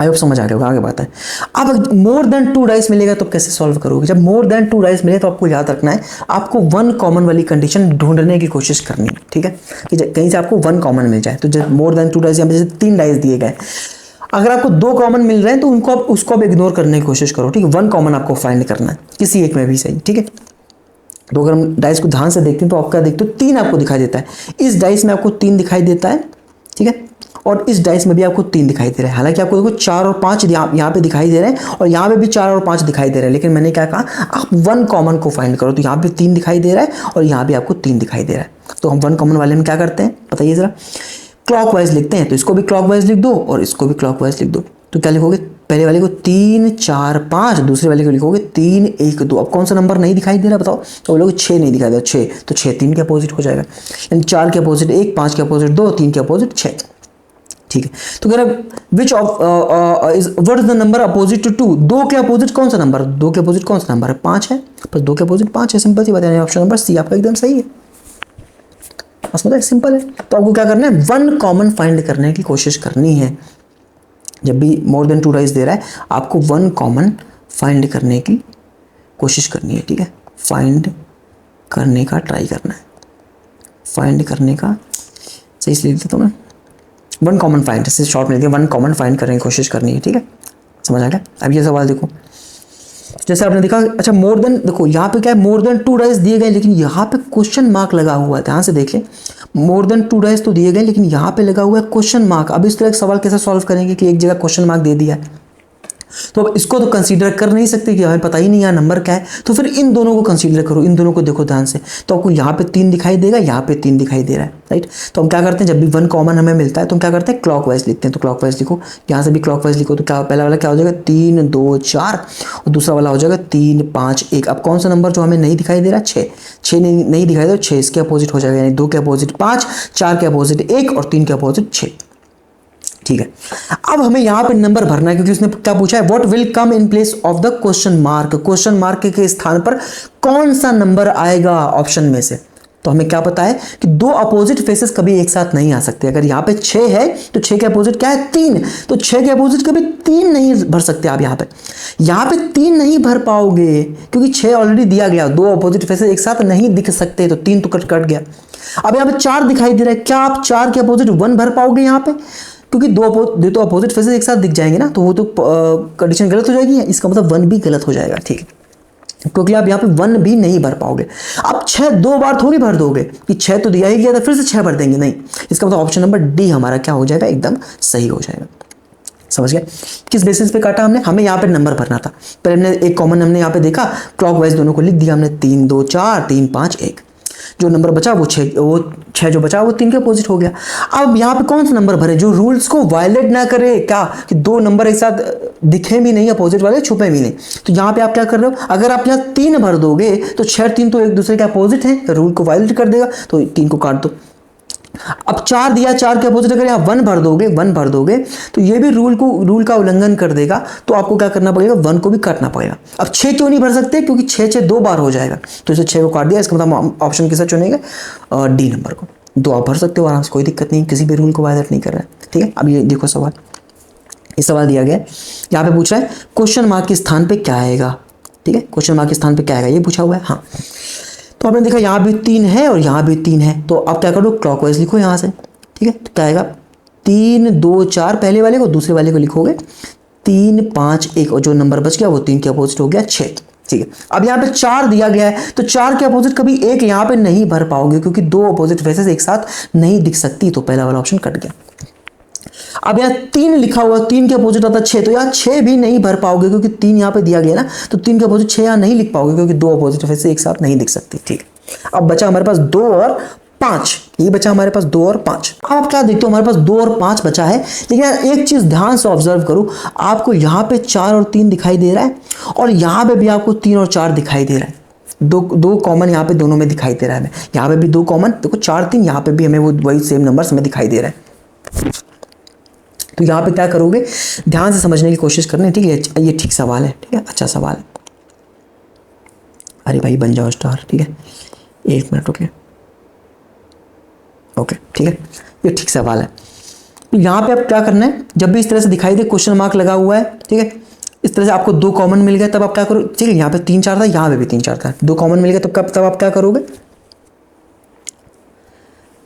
आई होप समझ आ रहे होगा। आगे बात है, अब मोर देन 2 डाइस मिलेगा तो कैसे सॉल्व करोगे। जब मोर देन 2 डाइस मिले तो आपको याद रखना है, आपको 1 कॉमन वाली कंडीशन ढूंढने की कोशिश करनी है। ठीक है, कि कहीं से आपको 1 कॉमन मिल जाए। तो जब मोर देन 2 डाइस, जैसे 3 डाइस दिए गए, अगर आपको 2 कॉमन मिल रहे हैं तो उसको आप इग्नोर करने की कोशिश करो। ठीक है, 1 कॉमन आपको फाइंड करना है, किसी एक में भी सही। ठीक है, तो अगर हम डाइस को ध्यान से देखते हैं तो आप क्या देखते हो, 3 आपको दिखाई देता है, इस डाइस में आपको 3 दिखाई देता है। ठीक है, और इस डाइस में भी आपको 3 दिखाई दे रहा है। हालांकि आपको देखो 4 और 5 यहाँ पे दिखाई दे रहे हैं और यहाँ पे भी 4 और 5 दिखाई दे रहे हैं, लेकिन मैंने क्या कहा, आप 1 कॉमन को फाइंड करो। तो यहाँ पे 3 दिखाई दे रहा है और यहाँ भी आपको 3 दिखाई दे रहा है। तो हम 1 कॉमन वाले में क्या करते हैं बताइए जरा, क्लॉकवाइज लिखते हैं। तो इसको भी क्लॉकवाइज लिख दो और इसको भी क्लॉकवाइज लिख दो। तो क्या लिखोगे, पहले वाले को 3 4 5, दूसरे वाले को लिखोगे 3 1 2। अब कौन सा नंबर नहीं दिखाई दे रहा बताओ, तो बोलोगे 6 नहीं दिखाई दे रहा, 6, तो 6 3 के अपोजिट हो जाएगा, यानी 4 के अपोजिट 1, 5 के अपोजिट 2, 3 के अपोजिट 6। ठीक है, तो कह रहा which of what is the number opposite to 2, 2 के अपोजिट कौन सा नंबर, 2 के अपोजिट कौन सा नंबर है, 5 है, बस 2 के अपोजिट 5 है, सिंपल सी बात है। ऑप्शन नंबर सी आपका एकदम सही है, बस मतलब सिंपल है। तो आपको क्या करना है, 1 कॉमन फाइंड करने की कोशिश करनी है। जब भी मोर देन 2 डाइस दे रहा है आपको 1 कॉमन फाइंड करने की कोशिश करनी है। ठीक है, फाइंड करने का ट्राई करना है, फाइंड करने का सही से लिख देता हूँ ना, 1 कॉमन फाइंड, इससे शॉर्ट में लिखिए 1 कॉमन फाइंड करने की कोशिश करनी है। ठीक है, समझ आ गया। अब ये सवाल देखो, जैसे आपने देखा, अच्छा मोर देन, देखो यहाँ पे क्या है, मोर देन 2 डाइस दिए गए, लेकिन यहाँ पे क्वेश्चन मार्क लगा हुआ है। ध्यान से देख लें, मोर देन 2 डाइस तो दिए गए, लेकिन यहाँ पे लगा हुआ है क्वेश्चन मार्क। अब इस तरह का सवाल कैसे सॉल्व करेंगे कि एक जगह क्वेश्चन मार्क दे दिया है, तो अब इसको तो कंसीडर कर नहीं सकते कि हमें पता ही नहीं यहाँ नंबर क्या है, तो फिर इन दोनों को कंसीडर करो, इन दोनों को देखो ध्यान से। तो आपको यहाँ पे 3 दिखाई देगा, यहाँ पे 3 दिखाई दे रहा है, राइट। तो हम क्या करते हैं, जब भी 1 कॉमन हमें मिलता है तो हम क्या करते हैं, क्लॉकवाइज लिखते हैं। तो क्लॉकवाइज लिखो, यहाँ से भी क्लॉकवाइज लिखो। तो क्या पहला वाला क्या हो जाएगा, 3 2 4, और दूसरा वाला हो जाएगा 3 5 1। अब कौन सा नंबर जो हमें नहीं दिखाई दे रहा, 6 नहीं दिखाई दे, 6 इसके अपोजिट हो जाएगा, यानी 2 के अपोजिट 5, 4 के अपोजिट 1 और 3 के अपोजिट 6। ठीक है, अब हमें यहां पे नंबर भरना है, क्योंकि उसने क्या पूछा है, what will come in place of the question mark. Question mark के स्थान पर कौन सा नंबर आएगा ऑप्शन में से। तो हमें क्या पता है कि 2 अपोजिट फेसेस कभी एक साथ नहीं आ सकते। अगर यहाँ पे 6 है तो 6 के अपोजिट क्या है, 3, तो 6 के अपोजिट कभी 3 नहीं भर सकते आप। यहाँ पे 3 नहीं भर पाओगे, क्योंकि 6 ऑलरेडी दिया गया। 2 अपोजिट फेसेस एक साथ नहीं दिख सकते, तो 3 तो कट गया। अब यहाँ पे 4 दिखाई दे रहा है, क्या आप 4 के अपोजिट 1 भर पाओगे यहाँ पे, क्योंकि दो अपोजिट फेसेस एक साथ दिख जाएंगे ना, तो वो तो कंडीशन गलत हो जाएगी, इसका मतलब 1 भी गलत हो जाएगा। ठीक है, क्योंकि आप यहाँ पे 1 भी नहीं भर पाओगे। आप 6 2 बार थोड़ी भर दोगे कि 6 तो दिया ही गया था फिर से 6 भर देंगे, नहीं। इसका मतलब ऑप्शन नंबर डी हमारा क्या हो जाएगा, एकदम सही हो जाएगा। समझ गए, किस बेसिस पे काटा हमने, हमें यहाँ पे नंबर भरना था। पहले हमने एक कॉमन हमने यहाँ पे देखा, क्लॉकवाइज दोनों को लिख दिया हमने, 3 2 4 3 5 1। जो नंबर बचा वो 6 जो बचा वो 3 के अपोजिट हो गया। अब यहाँ पे कौन सा नंबर भरे जो रूल्स को वायलेट ना करे, क्या कि 2 नंबर एक साथ दिखे भी नहीं, अपोजिट वाले छुपे भी नहीं। तो यहाँ पे आप क्या कर रहे हो, अगर आप यहाँ 3 भर दोगे तो 6 3 तो एक दूसरे के अपोजिट है, रूल को वायलेट कर देगा, तो 3 को काट दो। अब 4 दिया, 4 के अपोजिट अगर यहाँ 1 भर दोगे तो ये भी रूल का उल्लंघन कर देगा, तो आपको क्या करना पड़ेगा, 1 को भी काटना पड़ेगा। अब 6 क्यों नहीं भर सकते, क्योंकि 6 2 बार हो जाएगा, तो इसे 6 को काट दिया। इसका मतलब ऑप्शन किसे चुनेंगे, डी नंबर को। 2 आप भर सकते हो आराम से, कोई दिक्कत नहीं, किसी भी रूल को वायलेट नहीं कर रहा है। ठीक है, अब ये देखो सवाल, ये सवाल दिया गया है, यहाँ पे पूछ रहा है क्वेश्चन मार्क के स्थान पे क्या आएगा। ठीक है, क्वेश्चन मार्क के स्थान पे क्या आएगा ये पूछा हुआ है। हाँ, तो आपने देखा यहाँ भी 3 है और यहाँ भी 3 है, तो आप क्या करो, क्लॉकवाइज लिखो यहाँ से। ठीक है, तो क्या आएगा, 3 2 4 पहले वाले को, दूसरे वाले को लिखोगे 3 5 1, और जो नंबर बच गया वो 3 के अपोजिट हो गया 6। ठीक है, अब यहाँ पे 4 दिया गया है, तो 4 के अपोजिट कभी एक यहाँ पे नहीं भर पाओगे, क्योंकि 2 अपोजिट फेसेस एक साथ नहीं दिख सकती, तो पहला वाला ऑप्शन कट गया। अब यहाँ 3 लिखा हुआ, 3 के अपोजिट आता 6, तो यहाँ 6 भी नहीं भर पाओगे, क्योंकि 3 यहाँ पे दिया गया ना, तो 3 के अपोजिट 6 यहाँ नहीं लिख पाओगे, क्योंकि 2 अपोजिट फेसेस एक साथ नहीं दिख सकती। ठीक, अब बचा हमारे पास 2 और 5, ये बचा हमारे पास 2 और 5। अब आप क्या देखते हो, हमारे पास 2 और 5 बचा है, लेकिन यार एक चीज ध्यान से ऑब्जर्व करो, आपको यहाँ पे 4 और 3 दिखाई दे रहा है, और यहाँ पे भी आपको 3 और 4 दिखाई दे रहा है। दो कॉमन यहाँ पे दोनों में दिखाई दे रहा है हमें, यहाँ पे भी 2 कॉमन, देखो 4 3, यहाँ पे भी हमें वो वही सेम नंबर हमें दिखाई दे रहा है। तो यहाँ पे क्या करोगे, ध्यान से समझने की कोशिश करनी। ठीक है, ये ठीक सवाल है, ठीक है, अच्छा सवाल है। अरे भाई बन जाओ स्टार। ठीक है, 1 मिनट ओके, ठीक है, ये ठीक सवाल है। तो यहाँ पे आप क्या करना है, जब भी इस तरह से दिखाई दे क्वेश्चन मार्क लगा हुआ है, ठीक है, इस तरह से आपको 2 कॉमन मिल गया, तब आप क्या करो, ठीक है, यहाँ पे 3 4 था, यहाँ पे भी 3 4 था, 2 कॉमन मिल गया, तब आप क्या करोगे,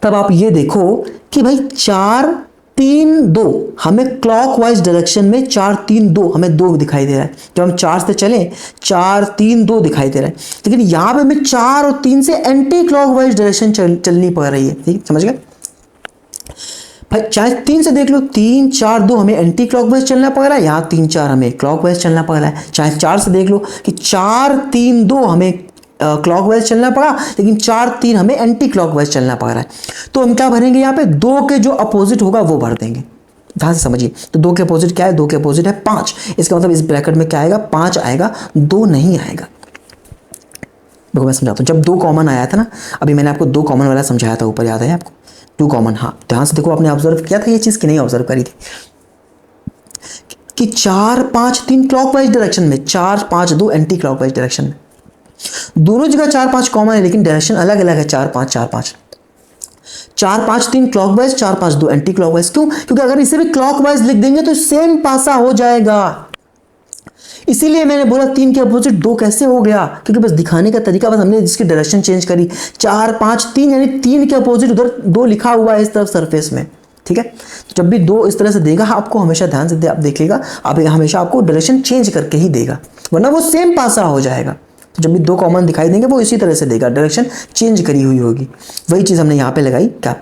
तब आप ये देखो कि भाई 4 3 2 हमें क्लॉकवाइज डायरेक्शन में 4 3 2 हमें 2 दिखाई दे रहा है। जब हम 4 से चले 4 3 2 दिखाई दे रहा है, लेकिन यहाँ पे हमें 4 और 3 से एंटी क्लॉकवाइज डायरेक्शन चलनी पड़ रही है। ठीक, समझ गए भाई, चाहे 3 से देख लो, 3 4 2 हमें एंटी क्लॉकवाइज चलना पड़ रहा है, यहाँ 3 4 हमें क्लॉकवाइज चलना पड़ रहा है। चाहे 4 से देख लो कि 4 3 2 हमें क्लॉकवाइज चलना पड़ा, लेकिन 4 3 हमें एंटी क्लॉकवाइज चलना पड़ रहा है। तो हम क्या भरेंगे, यहाँ पे 2 के जो अपोजिट होगा वो भर देंगे। ध्यान से समझिए, तो 2 के अपोजिट क्या है, 2 के अपोजिट है 5। इसका मतलब इस ब्रैकेट में क्या आएगा, 5 आएगा, 2 नहीं आएगा। देखो मैं समझाता हूँ, जब 2 कॉमन आया था ना, अभी मैंने आपको 2 कॉमन वाला समझाया था ऊपर, याद है आपको, 2 कॉमन। हाँ, ध्यान से देखो, आपने ऑब्जर्व किया था ये चीज कि नहीं ऑब्जर्व करी थी, कि 4 5 3 क्लॉकवाइज डायरेक्शन में, 4 5 2 एंटी क्लॉकवाइज डायरेक्शन में। दोनों जगह 4 5 कॉमन है, लेकिन डायरेक्शन अलग अलग है, 4 5 4 5। 4 5 3 क्लॉकवाइज, 4 5 2 एंटी क्लॉकवाइज। क्यों, क्योंकि अगर इसे भी क्लॉकवाइज लिख देंगे तो सेम पासा हो जाएगा। इसीलिए मैंने बोला 3 के अपोजिट 2 कैसे हो गया, क्योंकि बस दिखाने का तरीका, बस हमने जिसकी डायरेक्शन चेंज करी। 4 5 3 यानी 3 के अपोजिट उधर 2 लिखा हुआ है इस तरफ सरफेस में। ठीक है, जब भी 2 इस तरह से देगा, आपको हमेशा ध्यान से आप देखिएगा, आप हमेशा आपको डायरेक्शन चेंज करके ही देगा, वरना वो सेम पासा हो जाएगा। तो जब भी 2 कॉमन दिखाई देंगे वो इसी तरह से देगा, डायरेक्शन चेंज करी हुई होगी। वही चीज हमने यहाँ पे लगाई क्या,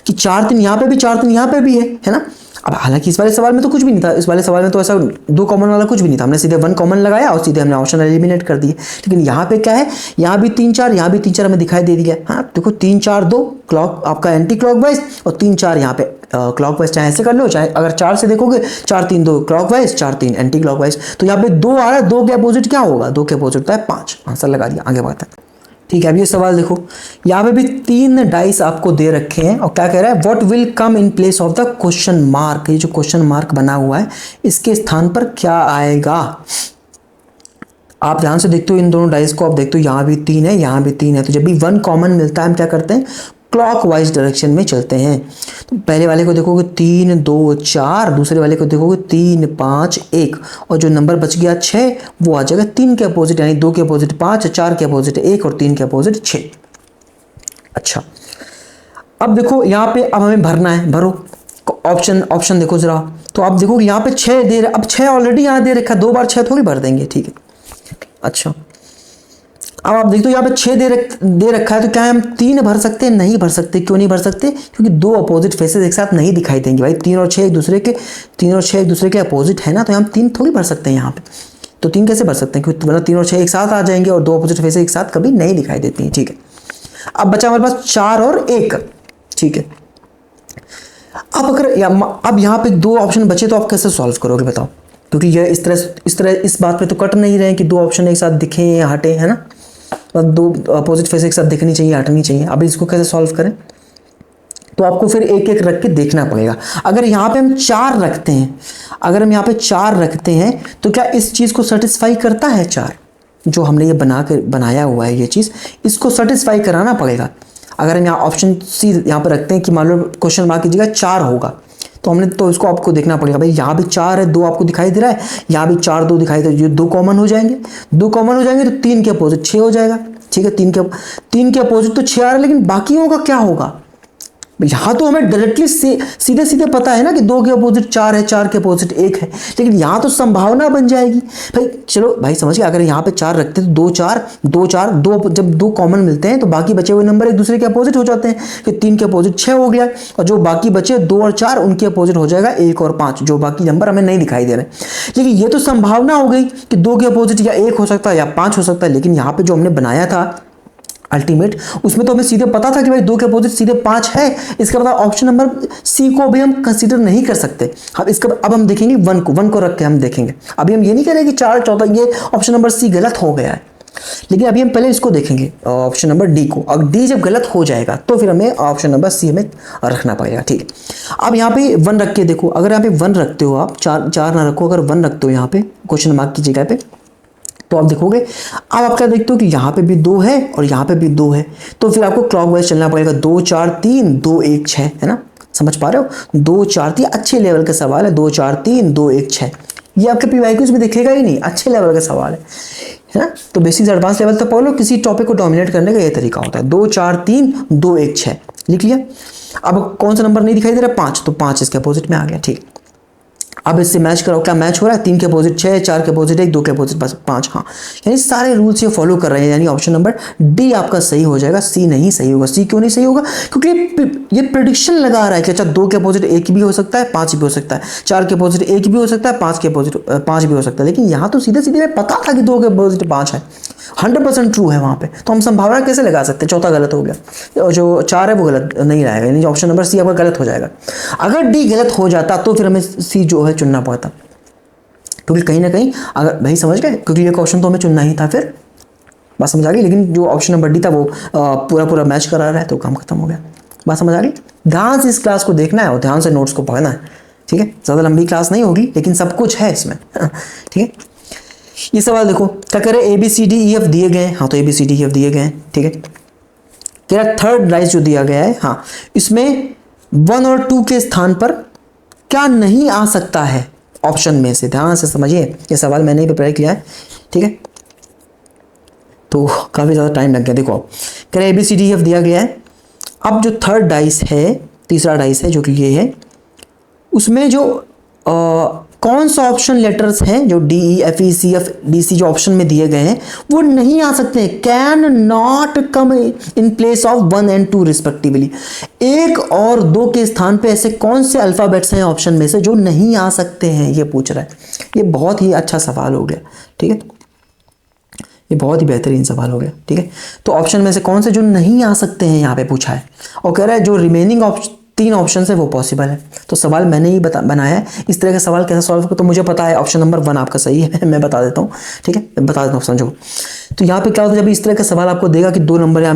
कि 4 3 यहाँ पे भी, 4 3 यहाँ पे भी है ना। अब हालांकि इस वाले सवाल में तो कुछ भी नहीं था, इस वाले सवाल में तो ऐसा 2 कॉमन वाला कुछ भी नहीं था, हमने सीधे 1 कॉमन लगाया और सीधे हमने ऑप्शन एलिमिनेट कर दिए। लेकिन यहाँ पे क्या है, यहाँ भी 3 4, यहाँ भी 3 4 हमें दिखाई दे दिया। हाँ देखो 3 4 2 क्लॉक आपका एंटी क्लॉकवाइज और 3 4 यहाँ पे क्लॉकवाइज, चाहे ऐसे कर लो चाहे अगर 4 से देखोगे 4 3 2 क्लॉकवाइज 4 3 एंटी क्लॉकवाइज। तो यहाँ पे 2 आ रहा है, 2 के अपोजिट क्या होगा, 2 के अपोजिट होता है 5। आंसर लगा दिया, आगे बढ़ते हैं। ठीक है, अब ये सवाल देखो, यहाँ पे भी 3 डाइस आपको दे रखे हैं और क्या कह रहा है, what will come in place of the question mark. ये जो क्वेश्चन मार्क बना हुआ है इसके स्थान पर क्या आएगा। आप ध्यान से देखते हो इन दोनों डाइस को, आप देखते हो यहाँ भी 3 है, यहाँ भी 3 है। तो जब भी 1 कॉमन मिलता है हम क्या करते हैं, क्लॉकवाइज डायरेक्शन में चलते हैं। तो पहले वाले को देखोगे 3 2 4, दूसरे वाले को देखोगे 3 5 1 और जो नंबर बच गया 6 वो आ जाएगा 3 के अपोजिट, यानी 2 के अपोजिट 5, 4 के अपोजिट 1 और 3 के अपोजिट 6। अच्छा अब देखो यहाँ पे अब हमें भरना है, भरो ऑप्शन देखो जरा। तो आप देखो यहाँ पे 6 दे रहा, अब 6 ऑलरेडी यहाँ दे रखा है, 2 बार 6 थोड़ी भर देंगे। ठीक है, अच्छा अब आप देखते हो यहाँ पे 6 दे रखा है, तो क्या हम 3 भर सकते हैं, नहीं भर सकते। क्यों नहीं भर सकते, क्योंकि 2 अपोजिट फेसेस एक साथ नहीं दिखाई देंगे भाई। 3 और 6 एक दूसरे के अपोजिट है ना, तो हम 3 थोड़ी भर सकते हैं यहाँ पे। तो 3 कैसे भर सकते हैं, क्योंकि मतलब 3 और 6 एक साथ आ जाएंगे और 2 अपोजिट फेसेस एक साथ कभी नहीं दिखाई देती हैं। ठीक है, अब बचा हमारे पास 4 और 1। ठीक है, अब अगर अब यहाँ पे 2 ऑप्शन बचे तो आप कैसे सॉल्व करोगे बताओ, क्योंकि ये इस तरह इस बात पे तो कट नहीं रहे कि 2 ऑप्शन एक साथ दिखे या हटे, है ना। 2 अपोजिट फेस एक साथ दिखनी चाहिए, हटनी चाहिए। अब इसको कैसे सॉल्व करें, तो आपको फिर एक एक रख के देखना पड़ेगा। अगर यहाँ पे हम 4 रखते हैं, अगर हम यहाँ पे 4 रखते हैं तो क्या इस चीज़ को सेटिस्फाई करता है 4, जो हमने ये बनाया हुआ है ये चीज़, इसको सेटिस्फाई कराना पड़ेगा। अगर हम यहाँ ऑप्शन सी यहाँ पे रखते हैं कि मान लो क्वेश्चन मार्क की जगह 4 होगा, तो हमने तो इसको आपको देखना पड़ेगा भाई। यहाँ भी 4 है, 2 आपको दिखाई दे रहा है, यहाँ भी 4 2 दिखाई दे रहा है, ये 2 कॉमन हो जाएंगे, 2 कॉमन हो जाएंगे तो 3 के अपोजिट 6 हो जाएगा। ठीक है, 3 के अपोजिट तो 6 आ रहा है, लेकिन बाकियों का क्या होगा। यहाँ तो हमें डायरेक्टली सीधे सीधे पता है ना कि 2 के अपोजिट 4 है, 4 के अपोजिट 1 है, लेकिन यहाँ तो संभावना बन जाएगी भाई। चलो भाई समझ गए, अगर यहाँ पे 4 रखते हैं तो 2 4 2 4 2, जब 2 कॉमन मिलते हैं तो बाकी बचे हुए नंबर एक दूसरे के अपोजिट हो जाते हैं। कि 3 के अपोजिट 6 हो गया और जो बाकी बचे 2 और 4 उनके अपोजिट हो जाएगा 1 और 5, जो बाकी नंबर हमें नहीं दिखाई दे रहे। लेकिन ये तो संभावना हो गई कि 2 के अपोजिट या 1 हो सकता है या 5 हो सकता है, लेकिन यहाँ पे जो हमने बनाया था अल्टीमेट, उसमें तो हमें सीधे पता था कि भाई 2 के अपोजिट सीधे 5 है। इसका मतलब ऑप्शन नंबर सी को भी हम कंसीडर नहीं कर सकते। अब हम देखेंगे 1 को रख के हम देखेंगे। अभी हम ये नहीं करेंगे कि 4 14 ये ऑप्शन नंबर सी गलत हो गया है, लेकिन अभी हम पहले इसको देखेंगे ऑप्शन नंबर डी को। अगर डी जब गलत हो जाएगा तो फिर हमें ऑप्शन नंबर सी हमें रखना पड़ेगा। ठीक है, अब यहाँ पे 1 रख के देखो, अगर यहाँ पे 1 रखते हो आप, 4 ना रखो, अगर 1 रखते हो यहाँ पे क्वेश्चन मार्क की जगह पे, तो आप देखोगे अब आप क्या देखते हो कि यहाँ पे भी 2 है और यहाँ पे भी 2 है, तो फिर आपको क्लॉकवाइज चलना पड़ेगा। 2 4 3 2 1 6, है ना, समझ पा रहे हो। 2 4 3 अच्छे लेवल का सवाल है, 2 4 3 2 1 6, ये आपके पीवाईक्यूज में दिखेगा ही नहीं, अच्छे लेवल का सवाल है ना। तो बेसिक एडवांस लेवल तक पढ़ लो, किसी टॉपिक को डोमिनेट करने का ये तरीका होता है। 2 4 3 2 1 6 लिख लिया। अब कौन सा नंबर नहीं दिखाई दे रहा, 5, तो 5 इसके अपोजिट में आ गया। ठीक, अब इससे मैच कराओ, क्या मैच हो रहा है, 3 के अपोजिट 6, 4 के अपोजिट 1, 2 के अपोजिट 5। हाँ, यानी सारे रूल्स ये फॉलो कर रहे हैं, यानी ऑप्शन नंबर डी आपका सही हो जाएगा, सी नहीं सही होगा। सी क्यों नहीं सही होगा, क्योंकि ये प्रेडिक्शन लगा रहा है कि अच्छा 2 के अपोजिट 1 भी हो सकता है, 5 भी हो सकता है, 4 के अपोजिट 1 भी हो सकता है, 5 के अपोजिट 5 भी हो सकता है। लेकिन यहाँ तो सीधे सीधे पता था कि 2 के अपोजिट 5 है, 100% ट्रू है वहाँ पे, तो हम संभावना कैसे लगा सकते हैं। चौथा गलत हो गया, और जो 4 है वो गलत नहीं रहेगा, यानी ऑप्शन नंबर सी आपका गलत हो जाएगा। अगर डी गलत हो जाता तो फिर हमें सी जो है चुनना पड़ता, क्योंकि कहीं ना कहीं अगर भाई समझ गए, क्योंकि ये क्वेश्चन तो हमें चुनना ही था, फिर बात समझ आ गई। लेकिन जो ऑप्शन नंबर डी था वो पूरा मैच करा रहा है, तो काम खत्म हो गया। बात समझ आ गई। ध्यान से इस क्लास को देखना है और ध्यान से नोट्स को पढ़ना है। ठीक है, ज़्यादा लंबी क्लास नहीं होगी, लेकिन सब कुछ है इसमें। ठीक है, ये सवाल देखो, क्या कह रहे, ABCDEF दिए गए हैं। हाँ, तो ABCDEF दिए गए हैं। ठीक है, कह रहा थर्ड डाइस जो दिया गया है, हाँ, इसमें 1 और 2 के स्थान पर क्या नहीं आ सकता है ऑप्शन में से। ध्यान से समझिए, ये सवाल मैंने ही प्रिपेयर किया है। ठीक है, तो काफ़ी ज़्यादा टाइम लग गया। देखो, कह रहे ABCDEF दिया गया है। अब जो थर्ड डाइस है, तीसरा डाइस है जो कि ये है, उसमें जो कौन सा ऑप्शन लेटर्स हैं जो D E F E C F D C जो ऑप्शन में दिए गए हैं वो नहीं आ सकते हैं, can not come in place of 1 and 2 respectively. 1 और 2 के स्थान पे ऐसे कौन से अल्फाबेट्स हैं ऑप्शन में से जो नहीं आ सकते हैं, ये पूछ रहा है। ये बहुत ही अच्छा सवाल हो गया, ठीक है, ये बहुत ही बेहतरीन सवाल हो गया, ठीक है। तो ऑप्शन में से कौन से जो नहीं आ सकते हैं यहाँ पे पूछा है, और कह रहा है जो रिमेनिंग 3 ऑप्शन है वो पॉसिबल है। तो सवाल मैंने ही बनाया है। इस तरह का सवाल कैसे सॉल्व करो, तो मुझे पता है ऑप्शन नंबर 1 आपका सही है। मैं बता देता हूँ, ठीक है, मैं बता देता हूँ, समझो। तो यहाँ पे क्या होता है, जब इस तरह का सवाल आपको देगा कि 2 नंबर या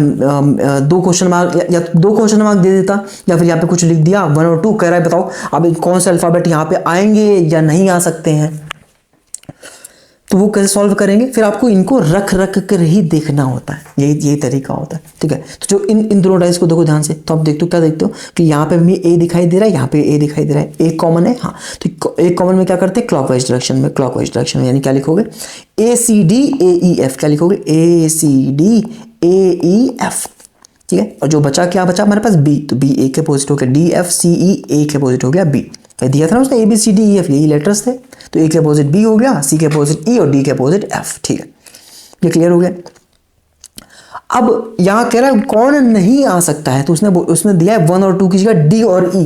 2 क्वेश्चन मार्क या 2 क्वेश्चन मार्क दे देता, या फिर यहाँ पे कुछ लिख दिया 1 और 2, कह रहा है बताओ अब कौन से अल्फाबेट यहाँ पे आएंगे या नहीं आ सकते हैं, तो वो कैसे सॉल्व करेंगे। फिर आपको इनको रख कर ही देखना होता है, यही तरीका होता है, ठीक है। तो जो इन दोनों डाइस को देखो ध्यान से, तो आप देखते हो क्या देखते हो कि यहाँ पे भी ए दिखाई दे रहा है, यहाँ पे ए दिखाई दे रहा है, एक कॉमन है, हाँ। तो एक कॉमन में क्या करते हैं, क्लॉकवाइज डायरेक्शन में, यानी क्या लिखोगे ए C D A E F, क्या लिखोगे ए C D A E F, ठीक है। और जो बचा क्या बचा हमारे पास बी, तो बी ए के अपोजिट हो गया, डी एफ सी ई ए के अपोजिट हो गया बी, दिया था ना उसने A B C D E F, यही लेटर्स थे। तो ए के अपोजिट बी हो गया, सी के अपोजिट ई और डी के अपोजिट एफ, ठीक है, ये क्लियर हो गया। अब यहां कह रहा है कौन नहीं आ सकता है, तो उसने दिया है 1 और 2 की जगह डी और ई।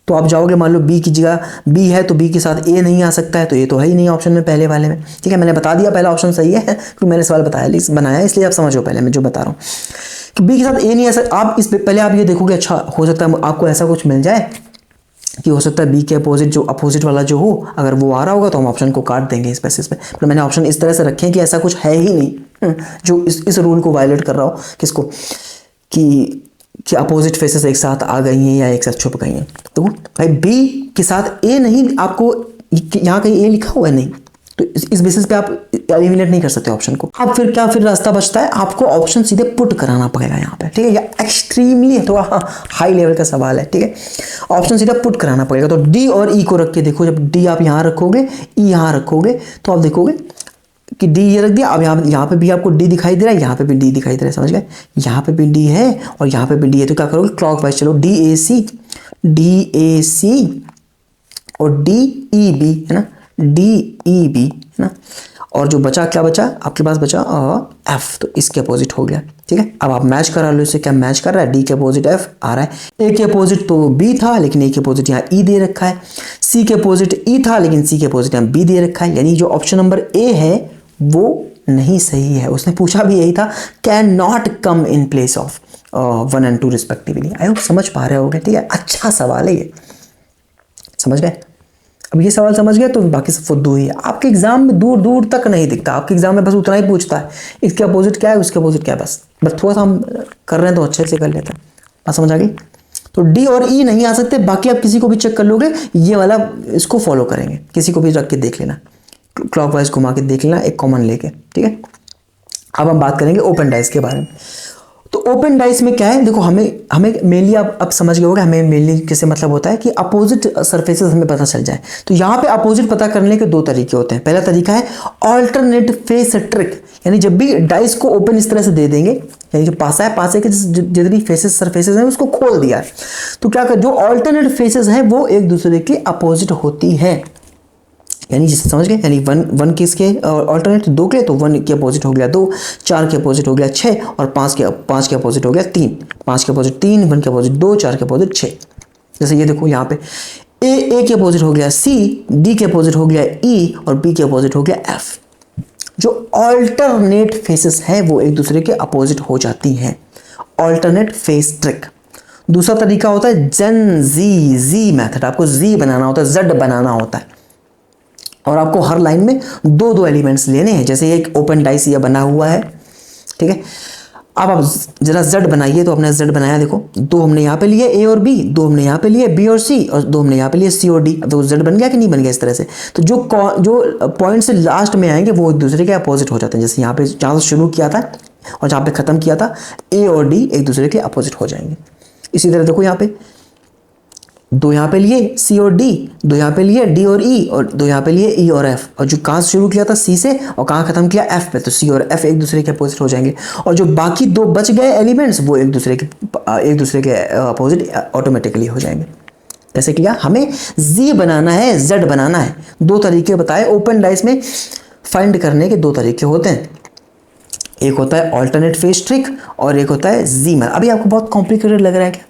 तो आप जाओगे, मान लो बी की जगह बी है तो बी के साथ ए नहीं आ सकता है, तो ये तो है ही नहीं ऑप्शन में पहले वाले में, ठीक है। मैंने बता दिया पहला ऑप्शन सही है क्योंकि मैंने सवाल बनाया इसलिए आप समझो पहले मैं जो बता रहा हूँ कि बी के साथ ए नहीं आ सकता। आप इस पहले आप ये देखोगे, अच्छा हो सकता है आपको ऐसा कुछ मिल जाए कि हो सकता है बी के अपोजिट जो अपोजिट वाला जो हो, अगर वो आ रहा होगा तो हम ऑप्शन को काट देंगे इस बेसिस पे। पर मैंने ऑप्शन इस तरह से रखे हैं कि ऐसा कुछ है ही नहीं जो इस रूल को वायलेट कर रहा हो, किसको, कि अपोजिट फेसेस एक साथ आ गई हैं या एक साथ छुप गई हैं। तो भाई बी के साथ ए नहीं, आपको यहाँ कहीं ए लिखा हुआ है नहीं, तो इस बेसिस पे आप एलिमिनेट नहीं कर सकते ऑप्शन को। अब फिर क्या, फिर रास्ता बचता है, आपको ऑप्शन सीधे पुट कराना पड़ेगा यहाँ पे, ठीक है। या एक्सट्रीमली थोड़ा हाई लेवल का सवाल है, ठीक है, ऑप्शन सीधा पुट कराना पड़ेगा। तो डी और ई को रख के देखो, जब डी आप यहाँ रखोगे ई यहाँ रखोगे तो आप देखोगे कि डी ये रख दिया, अब यहाँ पे भी आपको डी दिखाई दे रहा है, यहाँ पे भी डी दिखाई दे रहा है, समझ गए, यहाँ पे भी डी है और यहाँ पे भी डी है। तो क्या करोगे, क्लॉकवाइज चलो, डी ए सी और डी ई बी, है ना, डी ई बी, है ना। और जो बचा क्या बचा आपके पास, बचा एफ, तो इसके अपोजिट हो गया, ठीक है। अब आप मैच करा लो, इससे क्या मैच कर रहा है, डी के अपोजिट एफ आ रहा है। ए के अपोजिट तो बी था लेकिन ए के अपोजिट यहाँ ई दे रखा है, सी के अपोजिट ई था लेकिन सी के अपोजिट यहाँ बी दे रखा है, यानी जो ऑप्शन नंबर ए है वो नहीं सही है। उसने पूछा भी यही था, can not come in place of 1 and 2 respectively. I hope समझ पा रहे होगे, ठीक है, अच्छा सवाल है ये, समझ गए। अब ये सवाल समझ गए तो बाकी सब फुद्दू ही है। आपके एग्जाम में दूर दूर तक नहीं दिखता, आपके एग्जाम में बस उतना ही पूछता है, इसके अपोजिट क्या है उसके अपोजिट क्या है, बस थोड़ा सा हम कर रहे हैं तो अच्छे से कर लेते हैं। बात समझ आ गई। तो डी और ई नहीं आ सकते, बाकी आप किसी को भी चेक कर लोगे, ये वाला इसको फॉलो करेंगे, किसी को भी रख के देख लेना, क्लॉकवाइज घुमा के देख लेना, एक कॉमन लेके, ठीक है। अब हम बात करेंगे ओपन डाइस के बारे में। तो ओपन डाइस में क्या है, देखो हमें मेनली अब समझ गए होगा, हमें मेनली किससे मतलब होता है कि अपोजिट सरफेसेस हमें पता चल जाए। तो यहाँ पे अपोजिट पता करने के 2 तरीके होते हैं। पहला तरीका है ऑल्टरनेट फेस ट्रिक, यानी जब भी डाइस को ओपन इस तरह से दे देंगे, यानी जो पासा है, पासे के जितनी फेसेस सरफेसेस हैं उसको खोल दिया है, तो क्या कर, जो ऑल्टरनेट फेसेस हैं वो एक दूसरे के अपोजिट होती है, यानी जिसे समझ गए, यानी 1 किसके ऑल्टरनेट 2 के, तो 1 के अपोजिट हो गया 2, 4 के अपोजिट हो गया 6 और 5 के अपोजिट हो गया 3, 5 के अपोजिट 3, 1 के अपोजिट 2, 4 के अपोजिट 6। जैसे ये देखो यहाँ पे ए के अपोजिट हो गया सी, डी के अपोजिट हो गया ई और बी के अपोजिट हो गया एफ। जो ऑल्टरनेट फेसेस हैं वो एक दूसरे के अपोजिट हो जाती हैं, ऑल्टरनेट फेस ट्रिक। दूसरा तरीका होता है जेन जी मेथड, आपको जी बनाना होता है, जेड बनाना होता है, और आपको हर लाइन में 2 एलिमेंट्स लेने हैं। जैसे एक ओपन डाइस ये बना हुआ है, ठीक है। अब आप जरा जेड बनाइए, तो अपने जेड बनाया, देखो 2 हमने यहाँ पे लिए ए और बी, 2 हमने यहाँ पे लिए बी और सी, और 2 हमने यहाँ पे लिए सी और डी। अब तो जेड बन गया कि नहीं बन गया इस तरह से। तो जो पॉइंट से लास्ट में आएंगे वो एक दूसरे के अपोजिट हो जाते हैं। जैसे यहाँ पे जहाँ से शुरू किया था और जहाँ पे खत्म किया था, ए और डी एक दूसरे के अपोजिट हो जाएंगे। इसी तरह देखो यहाँ पे 2 यहाँ पे लिए सी और डी, 2 यहाँ पे लिए डी और ई, और 2 यहाँ पे लिए ई और एफ, और जो कहाँ शुरू किया था सी से और कहाँ खत्म किया एफ पे, तो सी और एफ एक दूसरे के अपोजिट हो जाएंगे। और जो बाकी 2 बच गए एलिमेंट्स वो एक दूसरे के अपोजिट ऑटोमेटिकली हो जाएंगे। कैसे किया, हमें Z बनाना है, Z बनाना है। दो तरीके बताए ओपन डाइस में फाइंड करने के, दो तरीके होते हैं, एक होता है ऑल्टरनेट फेस ट्रिक और एक होता है Z मैन। अभी आपको बहुत कॉम्प्लिकेटेड लग रहा है क्या?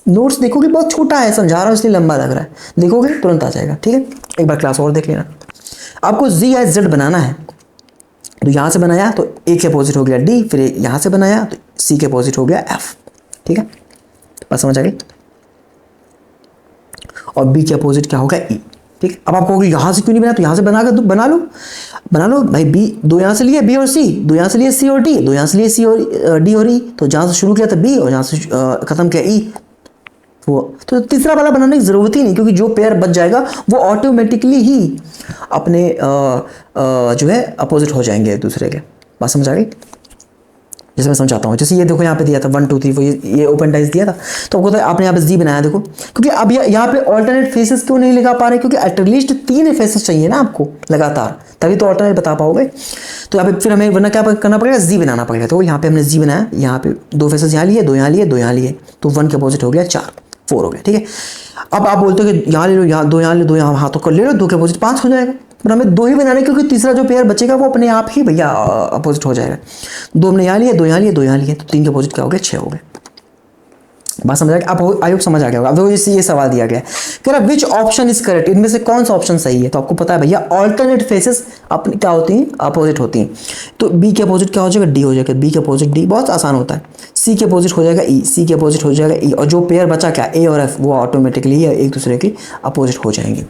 नोट्स देखोगे बहुत छोटा है, समझा रहा हूँ इसलिए लंबा लग रहा है, देखोगे तुरंत आ जाएगा, ठीक है। एक बार क्लास और देख लेना। आपको Z या Z बनाना है, तो यहाँ से बनाया तो A के अपोजिट हो गया D, फिर यहाँ से बनाया तो C के अपोजिट हो गया F, ठीक है, बात समझ आ गई। और B के अपोजिट क्या होगा E, ठीक है। अब आप कहोगे यहाँ से क्यों नहीं बना, तो यहाँ से बना लो भाई। B दो यहाँ से लिए B और C, दो यहाँ से लिए C और D, दो यहाँ से लिए C और D और E, तो जहाँ से शुरू किया था B और जहाँ से खत्म किया E, वो तो तीसरा वाला बनाने की जरूरत ही नहीं, क्योंकि जो पेयर बच जाएगा वो ऑटोमेटिकली ही अपने जो है अपोजिट हो जाएंगे एक दूसरे के। बात समझ आ गई? जैसे मैं समझाता हूँ, जैसे ये देखो यहाँ पे दिया था 1 2 3 ये ओपन डाइस दिया था, तो आपको आपने यहाँ पे Z बनाया, देखो क्योंकि अब यहाँ पे ऑल्टरनेट फेसेस क्यों नहीं लगा पा रहे, क्योंकि एटलीस्ट 3 फेसेस चाहिए ना आपको लगातार, तभी तो ऑल्टरनेट बता पाओगे। तो यहाँ पे फिर हमें वरना क्या करना पड़ेगा, Z बनाना पड़ेगा। तो यहाँ पे हमने Z बनाया, यहाँ पे 2 फेसेस यहाँ लिए, 2 यहाँ लिए, 2 यहाँ लिए, तो 1 के अपोजिट हो गया 4 हो गया, ठीक है। अब आप बोलते हो कि यहाँ ले लो, यहाँ 2 यहाँ ले, 2 यहाँ, हाँ तो कर ले लो, 2 के अपोजिट 5 हो जाएगा, पर हमें 2 ही बनाने, क्योंकि तीसरा जो पेयर बचेगा वो अपने आप ही भैया अपोजिट हो जाएगा। 2 हमने यहाँ लिए, 2 यहाँ लिए, 2 यहाँ लिए, तो 3 के अपोजिट क्या हो गया, 6 हो गए। बात समझ आ गया? अब आई होप समझ आ गया होगा। अब ये सवाल दिया गया कह रहा विच ऑप्शन इज करेक्ट, इनमें से कौन सा ऑप्शन सही है, तो आपको पता है भैया ऑल्टरनेट फेसेस अपनी क्या होती हैं, अपोजिट होती हैं। तो B के अपोजिट क्या हो जाएगा, D हो जाएगा, B के अपोजिट D, बहुत आसान होता है। C के अपोजिट हो जाएगा E, C के अपोजिट हो जाएगा E, और जो पेयर बचा क्या A और F, वो ऑटोमेटिकली एक दूसरे के अपोजिट हो जाएंगे।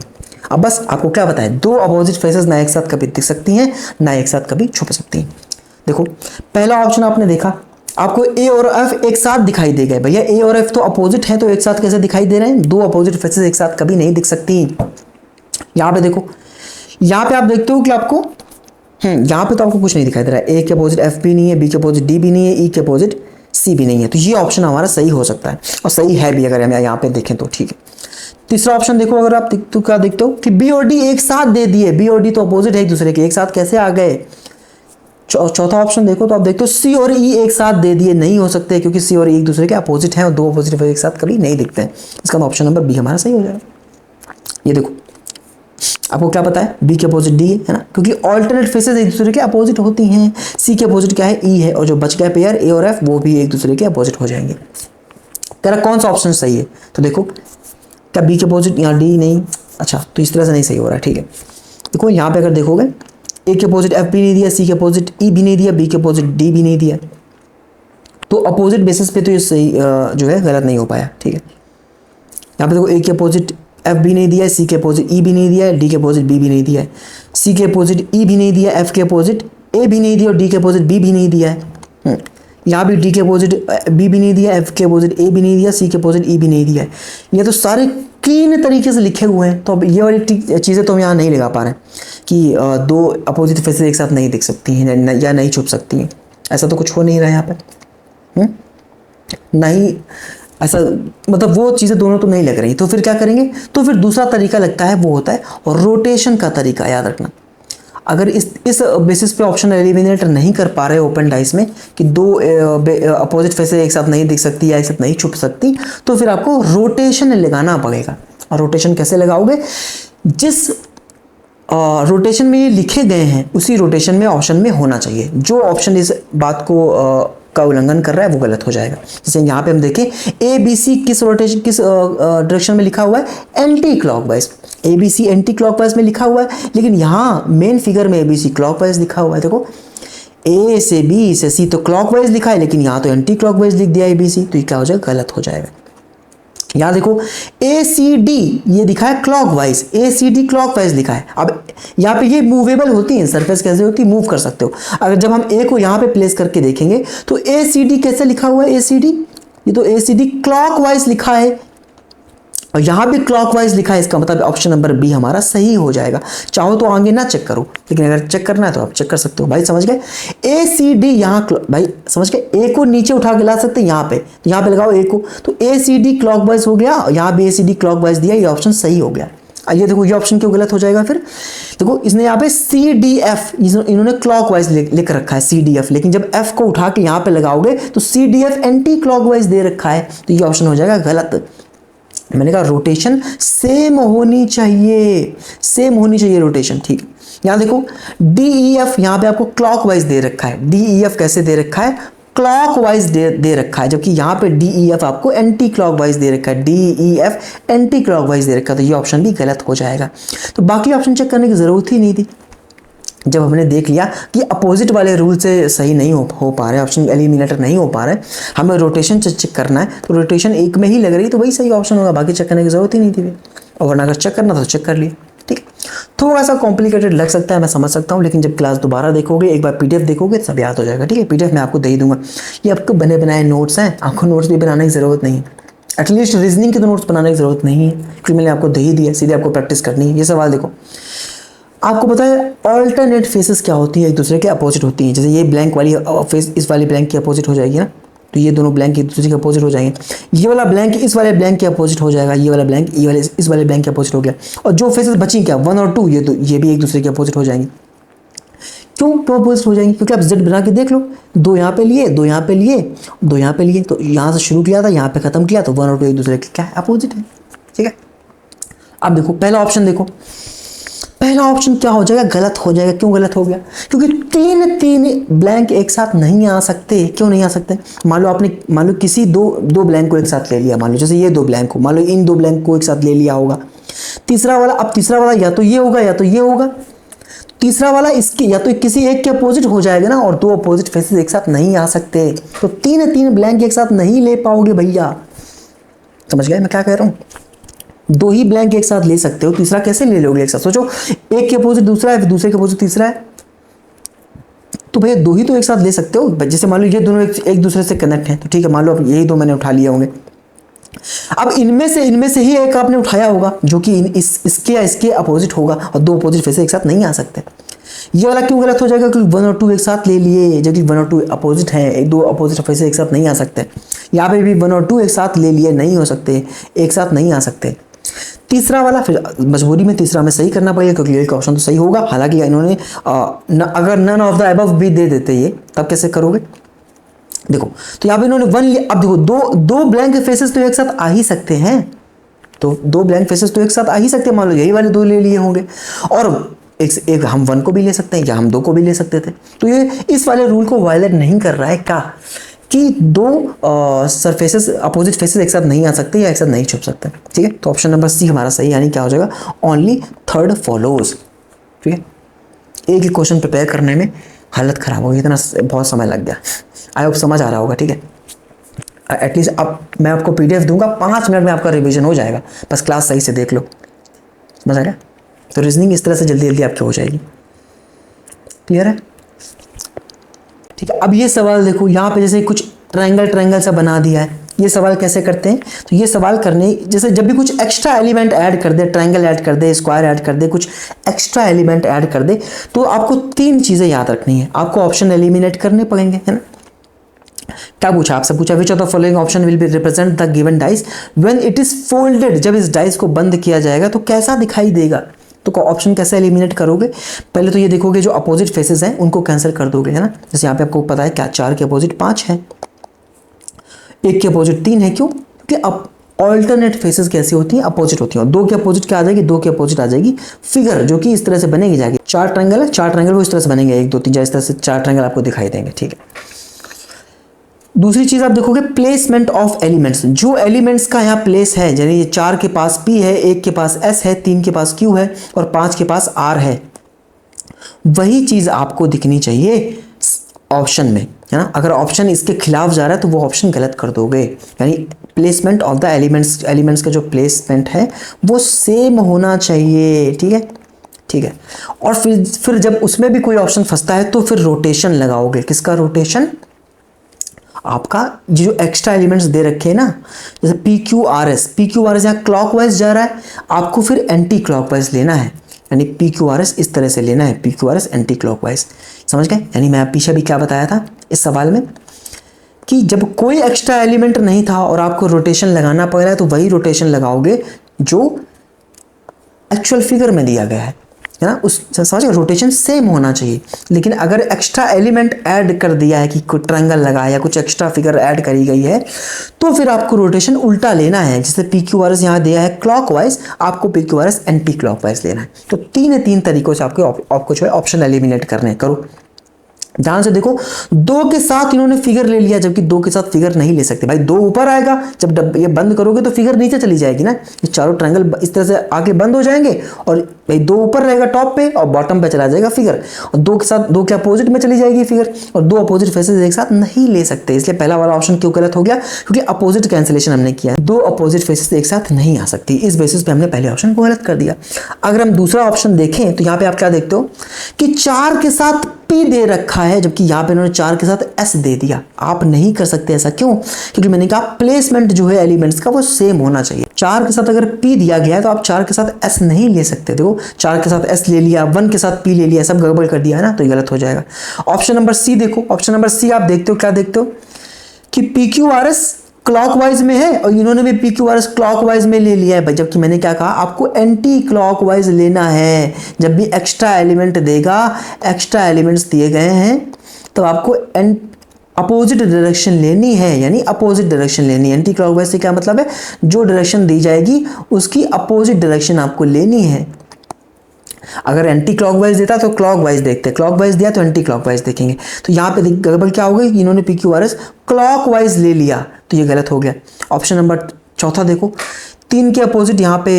अब बस आपको क्या पता है, 2 अपोजिट फेसेस ना एक साथ कभी दिख सकती हैं, ना एक साथ कभी छुप सकती हैं। देखो पहला ऑप्शन आपने देखा, आपको A और F एक साथ दिखाई दे गए, भैया A और F तो अपोजिट हैं, तो एक साथ कैसे दिखाई दे रहे हैं, 2 अपोजिट फेसेस एक साथ कभी नहीं दिख सकती। यहाँ पे देखो, यहाँ पे आप देखते हो कि आपको यहाँ पे तो आपको कुछ नहीं दिखाई दे रहा है, A के अपोजिट F भी नहीं है, B के अपोजिट D भी नहीं है, E के अपोजिट C भी नहीं है, तो ये ऑप्शन हमारा सही हो सकता है, और सही है भी अगर हम यहाँ पे देखें तो, ठीक है। तीसरा ऑप्शन देखो, अगर आप तो क्या देखते हो कि B और D एक साथ दे दिए, B और D तो अपोजिट है एक दूसरे के, एक साथ कैसे आ गए। चौथा ऑप्शन देखो तो आप देखते हो C और E एक साथ दे दिए, नहीं हो सकते, क्योंकि C और E एक दूसरे के अपोजिट हैं और 2 अपोजिट एक साथ कभी नहीं दिखते हैं। इसका ऑप्शन नंबर B हमारा सही हो जाएगा। ये देखो आपको क्या पता है, B के अपोजिट D है ना, क्योंकि ऑल्टरनेट फेसेस एक दूसरे के अपोजिट होती हैं। C के अपोजिट क्या है, E है, और जो बच गया पेयर A और F वो भी एक दूसरे के अपोजिट हो जाएंगे। तेरा कौन सा ऑप्शन सही है, तो देखो क्या B के अपोजिट यहाँ D नहीं, अच्छा तो इस तरह से नहीं सही हो रहा है, ठीक है। देखो यहाँ पे अगर देखोगे A के अपोजिट F भी नहीं दिया, C के अपोजिट E भी नहीं दिया, B के अपोजिट D भी नहीं दिया, तो अपोजिट बेसिस पे तो ये सही जो है गलत नहीं हो पाया, ठीक है। यहाँ पे देखो A के अपोजिट F भी नहीं दिया, C के अपोजिट E भी नहीं दिया, D के अपोजिट B भी नहीं दिया, C के अपोजिट E भी नहीं दिया, F के अपोजिट A भी नहीं दिया, और D के अपोजिट B भी नहीं दिया है। यहाँ भी D के अपोजिट B भी नहीं दिया, F के अपोजिट A भी नहीं दिया, C के अपोजिट E भी नहीं दिया है। ये तो सारे क्लीन तरीके से लिखे हुए हैं, तो अब ये वाली चीज़ें तो हम यहाँ नहीं लगा पा रहे हैं कि 2 अपोजिट फेसेस एक साथ नहीं दिख सकती हैं या नहीं छुप सकती हैं, ऐसा तो कुछ हो नहीं रहा है यहाँ पे, नहीं ऐसा, मतलब वो चीज़ें दोनों तो नहीं लग रही। तो फिर क्या करेंगे, तो फिर दूसरा तरीका लगता है, वो होता है रोटेशन का तरीका। याद रखना, अगर इस बेसिस पे ऑप्शन एलिमिनेट नहीं कर पा रहे ओपन डाइस में कि 2 अपोजिट फेसेस एक साथ नहीं दिख सकती या एक साथ नहीं छुप सकती, तो फिर आपको रोटेशन लगाना पड़ेगा। और रोटेशन कैसे लगाओगे, जिस रोटेशन में ये लिखे गए हैं उसी रोटेशन में ऑप्शन में होना चाहिए। जो ऑप्शन इस बात को का उल्लंघन कर रहा है वो गलत हो जाएगा। जैसे यहाँ पे हम देखें ABC किस रोटेशन किस डायरेक्शन में लिखा हुआ है, anti clockwise. ABC anti clockwise में लिखा हुआ है, लेकिन यहाँ मेन फिगर में ABC क्लॉकवाइज लिखा हुआ है। देखो A से B से C तो क्लॉकवाइज लिखा है, लेकिन यहाँ तो एंटी क्लॉकवाइज लिख दिया ABC, तो ये क्या हो जाएगा, गलत हो जाएगा। यहाँ देखो ACD ये दिखा है क्लॉकवाइज, ACD क्लॉकवाइज लिखा है। अब यहाँ पे ये मूवेबल होती हैं, सरफेस कैसे होती है, मूव कर सकते हो। अगर जब हम A को यहाँ पे प्लेस करके देखेंगे तो ACD कैसे लिखा हुआ है, ACD ये तो ACD क्लॉकवाइज लिखा है, और यहाँ भी क्लॉकवाइज लिखा है। इसका मतलब ऑप्शन नंबर B हमारा सही हो जाएगा। चाहो तो आगे ना चेक करो, लेकिन अगर चेक करना है तो आप चेक कर सकते हो। भाई समझ गए, ACD यहाँ भाई समझ गए, A को नीचे उठा के ला सकते हैं यहाँ पे लगाओ A को, तो ACD क्लॉकवाइज हो गया, यहाँ भी ACD क्लॉकवाइज दिया, ये ऑप्शन सही हो गया। आइए देखो ये ऑप्शन क्यों गलत हो जाएगा फिर। देखो इसने यहाँ पे CDF इन्होंने क्लॉकवाइज लिख रखा है CDF, लेकिन जब F को उठा के यहाँ पे लगाओगे तो CDF एंटी क्लॉकवाइज दे रखा है, तो ये ऑप्शन हो जाएगा गलत। मैंने कहा रोटेशन सेम होनी चाहिए, सेम होनी चाहिए रोटेशन, ठीक है। यहाँ देखो डी ई एफ, यहाँ पे आपको क्लॉकवाइज दे रखा है, डी ई एफ कैसे दे रखा है, क्लॉकवाइज दे रखा है, जबकि यहाँ पे डी ई एफ आपको एंटी क्लॉकवाइज दे रखा है, D E F anti clockwise दे रखा है, तो ये ऑप्शन भी गलत हो जाएगा। तो बाकी ऑप्शन चेक करने की ज़रूरत ही नहीं थी जब हमने देख लिया कि अपोजिट वाले रूल से सही नहीं हो पा रहे, ऑप्शन एलिमिनेटर नहीं हो पा रहे, हमें रोटेशन चेक करना है, तो रोटेशन एक में ही लग रही तो वही सही ऑप्शन होगा, बाकी चेक करने की ज़रूरत ही नहीं थी। और वरना अगर चेक करना तो चेक कर लिया, ठीक। थोड़ा सा कॉम्प्लिकेटेड लग सकता है, मैं समझ सकता हूँ, लेकिन जब क्लास दोबारा देखोगे, एक बार पीडीएफ देखोगे सब याद हो जाएगा, ठीक है। पीडीएफ मैं आपको दे ही दूंगा, ये आपको बने बनाए नोट्स हैं, आपको नोट्स भी बनाने की ज़रूरत नहीं है, एटलीस्ट रीजनिंग के तो नोट्स बनाने की ज़रूरत नहीं है, क्योंकि मैंने आपको दे ही दिया, सीधे आपको प्रैक्टिस करनी है। ये सवाल देखो, आपको पता है ऑल्टरनेट फेसेस क्या होती है, एक दूसरे के अपोजिट होती हैं। जैसे ये ब्लैंक वाली फेस इस वाले ब्लैंक के अपोजिट हो जाएगी ना, तो ये दोनों ब्लैंक एक दूसरे के अपोजिट हो जाएंगे, ये वाला ब्लैंक इस वाले ब्लैंक के अपोजिट हो जाएगा, ये वाला ब्लैंक ये वाले इस वाले ब्लैंक के अपोजिट हो गया, और जो फेसेस बची क्या 1 और 2, ये भी एक दूसरे के अपोजिट हो जाएंगे। क्यों अपोजिट हो जाएंगे? क्योंकि आप जेड बना के देख लो, 2 यहाँ पे लिए, 2 यहाँ पे लिए, 2 यहाँ पे लिए, तो यहाँ से शुरू किया था, यहाँ पे खत्म किया, तो 1 और 2 एक दूसरे के क्या है, अपोजिट है, ठीक है। अब देखो पहला ऑप्शन, देखो पहला ऑप्शन क्या हो जाएगा, गलत हो जाएगा। क्यों गलत हो गया? क्योंकि तीन ब्लैंक एक साथ नहीं आ सकते। क्यों नहीं आ सकते? मान लो किसी दो ब्लैंक को एक साथ ले लिया, मान लो जैसे ये 2 ब्लैंक हो, मान लो इन 2 ब्लैंक को एक साथ ले लिया होगा, तीसरा वाला या तो ये होगा या तो ये होगा, तीसरा वाला इसके या तो किसी एक के अपोजिट हो जाएगा ना, और 2 अपोजिट फेसेस एक साथ नहीं आ सकते, तो तीन ब्लैंक एक साथ नहीं ले पाओगे भैया। समझ गए मैं क्या कह रहा हूँ? 2 ही ब्लैंक एक साथ ले सकते हो, तीसरा कैसे ले लोगे एक साथ? सोचो, एक के अपोजिट दूसरा है, फिर दूसरे के अपोजिट तीसरा है, तो भैया 2 ही तो एक साथ ले सकते हो। जैसे मान लो ये दोनों एक दूसरे से कनेक्ट हैं, तो ठीक है, मान लो अब यही 2 मैंने उठा लिए होंगे, अब इनमें से ही एक आपने उठाया होगा जो कि इसके या इसके अपोजिट होगा, और 2 अपोजिट फेसेस एक साथ नहीं आ सकते। ये वाला क्यों गलत हो जाएगा? क्योंकि 1 और 2 एक साथ ले लिए, जबकि 1 और 2 अपोजिट हैं, 2 अपोजिट फेसेस एक साथ नहीं आ सकते। यहाँ पे भी 1 और 2 एक साथ ले लिए, नहीं हो सकते, एक साथ नहीं आ सकते। तीसरा वाला फिर मजबूरी में तीसरा में सही करना पड़ेगा, क्योंकि ये ऑप्शन तो सही होगा। हालांकि इन्होंने अगर नन ऑफ द अबव भी दे देते ये, तब कैसे करोगे? देखो, तो यहाँ पे इन्होंने 1 लिया, अब देखो दो ब्लैंक फेसेस तो एक साथ आ ही सकते हैं, तो 2 ब्लैंक फेसेस तो एक साथ आ ही सकते हैं। मान लो यही वाले 2 ले लिए होंगे, और एक हम 1 को भी ले सकते हैं, या हम 2 को भी ले सकते थे, तो ये इस वाले रूल को वायलेट नहीं कर रहा है क्या, कि 2 सरफेसेस अपोजिट फेसेस एक साथ नहीं आ सकते या एक साथ नहीं छुप सकते, ठीक है। तो ऑप्शन नंबर सी हमारा सही, यानी क्या हो जाएगा, ओनली थर्ड फॉलोज, ठीक है। एक ही क्वेश्चन प्रिपेयर करने में हालत खराब हो गई, इतना बहुत समय लग गया। आई होप समझ आ रहा होगा, ठीक है। एटलीस्ट अब मैं आपको पीडीएफ दूंगा, 5 मिनट में आपका रिवीजन हो जाएगा, बस क्लास सही से देख लो, समझ आ गया? तो रीजनिंग इस तरह से जल्दी जल्दी आपकी हो जाएगी, क्लियर है? ठीक है। अब ये सवाल देखो, यहाँ पे जैसे कुछ ट्रायंगल सा बना दिया है, ये सवाल कैसे करते हैं? तो ये सवाल करने, जैसे जब भी कुछ एक्स्ट्रा एलिमेंट ऐड कर दे, ट्रायंगल ऐड कर दे, स्क्वायर ऐड कर दे, कुछ एक्स्ट्रा एलिमेंट ऐड कर दे, तो आपको 3 चीज़ें याद रखनी है। आपको ऑप्शन एलिमिनेट करने पड़ेंगे, है ना। क्या पूछा आपसे? पूछा which of the following option will be represent the given dice when it is folded. जब इस डाइस को बंद किया जाएगा तो कैसा दिखाई देगा? तो ऑप्शन कैसे एलिमिनेट करोगे? पहले तो ये देखोगे जो अपोजिट फेसेस हैं उनको कैंसिल कर दोगे, है ना। जैसे यहाँ पे आपको पता है क्या, 4 के अपोजिट 5 है, 1 के अपोजिट 3 है। क्यों? क्योंकि अब ऑल्टरनेट फेसेस कैसी होती हैं? अपोजिट होती हैं। 2 के अपोजिट क्या आ जाएगी? 2 के अपोजिट आ जाएगी फिगर, जो कि इस तरह से बनेगी जाएगी। 4 ट्रायंगल है, 4 ट्रायंगल वो इस तरह से बनेंगे, 1 2 3 4 इस तरह से 4 ट्रायंगल आपको दिखाई देंगे, ठीक है। दूसरी चीज आप देखोगे प्लेसमेंट ऑफ एलिमेंट्स, जो एलिमेंट्स का यहाँ प्लेस है, यानी ये 4 के पास P है, 1 के पास S है, 3 के पास Q है और 5 के पास R है, वही चीज आपको दिखनी चाहिए ऑप्शन में, है ना। अगर ऑप्शन इसके खिलाफ जा रहा है तो वो ऑप्शन गलत कर दोगे। यानी प्लेसमेंट ऑफ द एलिमेंट्स का जो प्लेसमेंट है वो सेम होना चाहिए, ठीक है, ठीक है। और फिर जब उसमें भी कोई ऑप्शन फंसता है तो फिर रोटेशन लगाओगे। किसका रोटेशन? आपका जो एक्स्ट्रा एलिमेंट्स दे रखे हैं ना, जैसे PQRS यहाँ क्लॉकवाइज जा रहा है, आपको फिर एंटी क्लॉकवाइज लेना है, यानी PQRS इस तरह से लेना है, PQRS एंटी क्लॉकवाइज। समझ गए? यानी मैं पीछे भी क्या बताया था इस सवाल में, कि जब कोई एक्स्ट्रा एलिमेंट नहीं था और आपको रोटेशन लगाना पड़ रहा है तो वही रोटेशन लगाओगे जो एक्चुअल फिगर में दिया गया है। है ना, उस समझ रोटेशन सेम होना चाहिए। लेकिन अगर एक्स्ट्रा एलिमेंट ऐड कर दिया है कि कोई ट्रायंगल लगा है या कुछ एक्स्ट्रा फिगर ऐड करी गई है, तो फिर आपको रोटेशन उल्टा लेना है। जैसे पी क्यू आर एस यहाँ दिया है क्लॉकवाइज, आपको P Q R S anti clockwise लेना है। तो तीन तरीकों से आपको जो है ऑप्शन एलिमिनेट करने हैं। करो ध्यान से देखो, 2 के साथ इन्होंने फिगर ले लिया, जबकि 2 के साथ फिगर नहीं ले सकते भाई। 2 ऊपर आएगा, जब ये बंद करोगे तो फिगर नीचे चली जाएगी ना। ये चारों ट्रायंगल इस तरह से आगे बंद हो जाएंगे और भाई 2 ऊपर रहेगा टॉप पे और बॉटम पे चला जाएगा फिगर, और 2 के साथ 2 के अपोजिट में चली जाएगी फिगर, और 2 अपोजिट फेसेस एक साथ नहीं ले सकते। इसलिए पहला वाला ऑप्शन क्यों गलत हो गया, क्योंकि अपोजिट कैंसिलेशन हमने किया है, 2 अपोजिट फेसेस एक साथ नहीं आ सकती। इस बेसिस पे हमने पहले ऑप्शन को गलत कर दिया। अगर हम दूसरा ऑप्शन देखें तो यहाँ पे आप क्या देखते हो कि 4 के साथ P दे रखा है, जबकि यहाँ पे इन्होंने 4 के साथ S दे दिया। आप नहीं कर सकते ऐसा, क्यों? क्योंकि मैंने कहा प्लेसमेंट जो है एलिमेंट्स का वो सेम होना चाहिए। 4 के साथ अगर P दिया गया है तो आप 4 के साथ S नहीं ले सकते। देखो 4 के साथ S ले लिया, 1 के साथ P ले लिया, सब गड़बड़ कर दिया है ना, तो ये गलत हो जाएगा। ऑप्शन नंबर सी देखो, ऑप्शन नंबर सी आप देखते हो, क्या देखते हो कि PQRS क्लॉकवाइज में है और इन्होंने भी PQRS क्लॉकवाइज में ले लिया है भाई, जबकि मैंने क्या कहा आपको एंटी क्लॉकवाइज लेना है। जब भी एक्स्ट्रा एलिमेंट देगा, एक्स्ट्रा एलिमेंट्स दिए गए हैं तो आपको अपोजिट डायरेक्शन लेनी है, यानी अपोजिट डायरेक्शन लेनी है। एंटी क्लॉकवाइज से क्या मतलब है, जो डायरेक्शन दी जाएगी उसकी अपोजिट डायरेक्शन आपको लेनी है। अगर एंटी क्लॉकवाइज देता तो क्लॉकवाइज देखते, क्लॉकवाइज दिया तो एंटी क्लॉकवाइज देखेंगे। तो यहाँ पे गड़बड़ क्या हो गई, इन्होंने PQRS क्लॉकवाइज ले लिया तो ये गलत हो गया। ऑप्शन नंबर चौथा देखो, 3 के अपोजिट यहाँ पे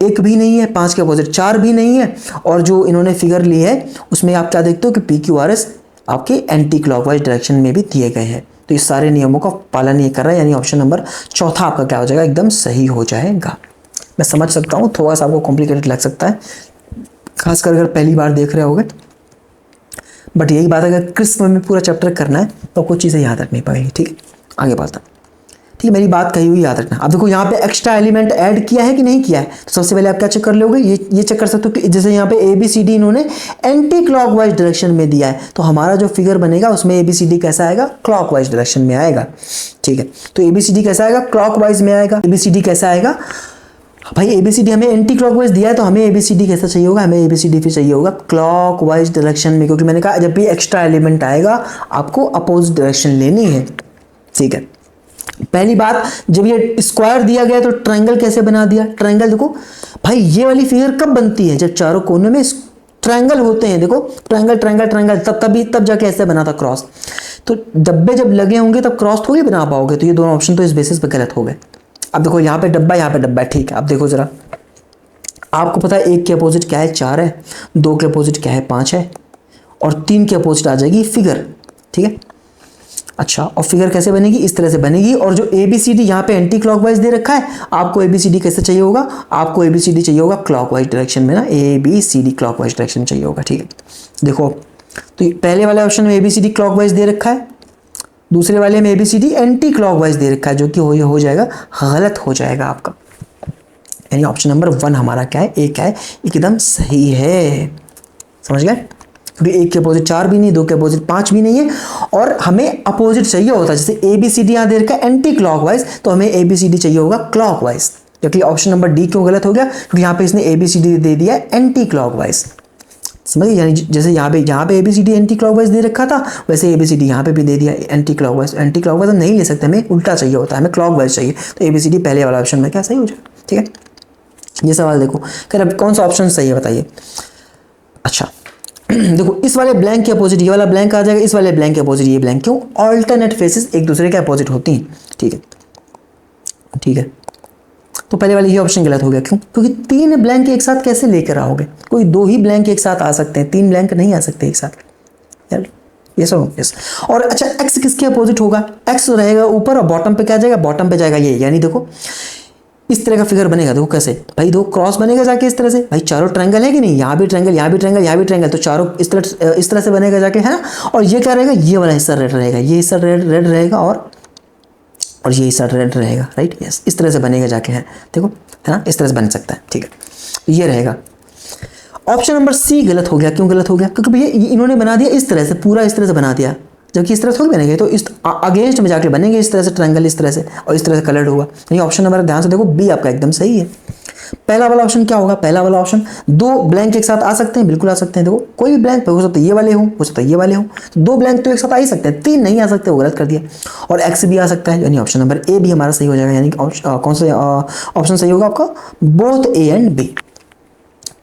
1 भी नहीं है, 5 के अपोजिट 4 भी नहीं है, और जो इन्होंने फिगर ली है उसमें आप क्या देखते हो कि PQRS आपके एंटी क्लॉकवाइज डायरेक्शन में भी दिए गए हैं। तो इस सारे नियमों का पालन ये कर रहा है, यानी ऑप्शन नंबर चौथा आपका क्या हो जाएगा, एकदम सही हो जाएगा। मैं समझ सकता हूँ थोड़ा सा आपको कॉम्प्लिकेटेड लग सकता है, खासकर अगर पहली बार देख रहे होगे, बट यही बात अगर क्रिस्प में पूरा चैप्टर करना है तो कुछ चीज़ें याद रखनी पड़ेगी। ठीक है, आगे बढ़ता है। ठीक है, मेरी बात कही हुई याद रखना। अब देखो यहाँ पे एक्स्ट्रा एलिमेंट ऐड किया है कि नहीं किया है, तो सबसे पहले आप क्या चेक कर लोगे, ये चेक कर सकते हो कि जैसे यहाँ पे ABCD इन्होंने एंटी क्लॉकवाइज डायरेक्शन में दिया है, तो हमारा जो फिगर बनेगा उसमें ABCD कैसा आएगा, क्लॉकवाइज डायरेक्शन में आएगा। ठीक है, तो ABCD कैसा आएगा, क्लॉकवाइज में आएगा। ABCD कैसा आएगा भाई, ABCD हमें एंटी क्लॉकवाइज दिया है तो हमें ABCD कैसा चाहिए होगा, हमें ABCD फिर चाहिए होगा क्लॉकवाइज डायरेक्शन में, क्योंकि मैंने कहा जब भी एक्स्ट्रा एलिमेंट आएगा आपको अपोजिट डायरेक्शन लेनी है। ठीक है, पहली बात, जब ये स्क्वायर दिया गया तो ट्रायंगल कैसे बना दिया। ट्रायंगल देखो भाई, ये वाली फिगर कब बनती है, जब चारों कोने में ट्रायंगल होते हैं। देखो ट्रायंगल ट्रायंगल ट्रायंगल, तब जाके ऐसे बना था क्रॉस। तो डब्बे जब लगे होंगे तब क्रॉस थोड़ी बना पाओगे, तो ये दोनों ऑप्शन तो इस बेसिस पे गलत हो गए। अब देखो यहाँ पे डब्बा, यहाँ पे डब्बा, ठीक है। अब देखो जरा, आपको पता है 1 के अपोजिट क्या है, 4 है, 2 के अपोजिट क्या है, 5 है, और 3 के अपोजिट आ जाएगी फिगर। ठीक है, अच्छा, और फिगर कैसे बनेगी, इस तरह से बनेगी। और जो ABCD यहाँ पे एंटी क्लॉकवाइज दे रखा है, आपको ABCD कैसे चाहिए होगा, आपको ABCD चाहिए होगा क्लॉकवाइज डायरेक्शन में ना, ABCD क्लॉकवाइज डायरेक्शन चाहिए होगा। ठीक है, देखो तो पहले वाले ऑप्शन में ABCD क्लॉकवाइज दे रखा है, दूसरे वाले में ABCD एंटी क्लॉकवाइज दे रखा है, जो कि हो जाएगा गलत हो जाएगा आपका। यानी ऑप्शन नंबर 1 हमारा क्या है, एक है, एकदम सही है। समझ गए, क्योंकि 1 के अपोजिट 4 भी नहीं, 2 के अपोजिट 5 भी नहीं है, और हमें अपोजिट चाहिए होता है। जैसे ABCD यहाँ दे रखा है एंटी क्लॉकवाइज, तो हमें ABCD चाहिए होगा क्लॉकवाइज। क्योंकि ऑप्शन नंबर डी क्यों गलत हो गया, क्योंकि यहाँ पे इसने ABCD दे दिया एंटी क्लॉकवाइज। समझिए, यानी जैसे यहाँ पे ABCD एंटी क्लॉकवाइज दे रखा था, वैसे ABCD यहाँ पे भी दे दिया एंटी क्लॉकवाइज। एंटी क्लॉकवाइज हम नहीं ले सकते, हमें उल्टा चाहिए होता है, हमें क्लॉकवाइज चाहिए, तो ABCD पहले वाला ऑप्शन में क्या सही हो जाए। ठीक है, ये सवाल देखो, कह रहा कौन सा ऑप्शन सही है बताइए। अच्छा देखो, इस वाले ब्लैंक के अपोजिट ये वाला ब्लैंक आ जाएगा, इस वाले ब्लैंक के अपोजिट ये ब्लैंक, क्यों, ऑल्टरनेट फेसेस एक दूसरे के अपोजिट होती हैं। ठीक है, ठीक है, तो पहले वाले ये ऑप्शन गलत हो गया, क्यों, क्योंकि 3 ब्लैंक एक साथ कैसे लेकर आओगे, कोई 2 ही ब्लैंक एक साथ आ सकते हैं, 3 ब्लैंक नहीं आ सकते एक साथ यार। यस और यस। और अच्छा, एक्स किसके अपोजिट होगा, एक्स रहेगा ऊपर और बॉटम पे क्या जाएगा, बॉटम पे जाएगा ये। यानी देखो इस तरह का फिगर बनेगा, देखो कैसे भाई, 2 क्रॉस बनेगा जाके इस तरह से। भाई चारों ट्रायंगल है कि नहीं, यहाँ भी ट्रायंगल, यहाँ भी ट्रायंगल, यहाँ भी ट्रायंगल, तो चारों इस तरह से बनेगा जाके, है ना। और ये क्या रहेगा, ये वाला हिस्सा रेड रहेगा, ये हिस्सा रेड रहेगा, और ये हिस्सा रेड रहेगा, राइट। यस, इस तरह से बनेगा जाके, है देखो, है ना, इस तरह से बन सकता है। ठीक है, तो ये रहेगा। ऑप्शन नंबर सी गलत हो गया, क्यों गलत हो गया, क्योंकि भैया इन्होंने बना दिया इस तरह से, पूरा इस तरह से बना दिया, जबकि इस तरह से थोड़ी बनेंगे, तो इस अगेंस्ट में जाके बनेंगे इस तरह से ट्रायंगल, इस तरह से, और इस तरह से कलर्ड होगा। नहीं, ऑप्शन नंबर ध्यान से देखो, बी आपका एकदम सही है। पहला वाला ऑप्शन क्या होगा, पहला वाला ऑप्शन, दो ब्लैंक एक साथ आ सकते हैं, बिल्कुल आ सकते हैं। देखो कोई भी ब्लैंक हो सकता है, ये वाले हो सकता है ये वाले हो, तो दो ब्लैंक तो एक साथ आ ही सकते हैं, तीन नहीं आ सकते, वो गलत कर दिया। और एक्स भी आ सकता है, यानी ऑप्शन नंबर ए भी हमारा सही हो जाएगा। यानी कौन सा ऑप्शन सही होगा आपका, बोथ ए एंड बी।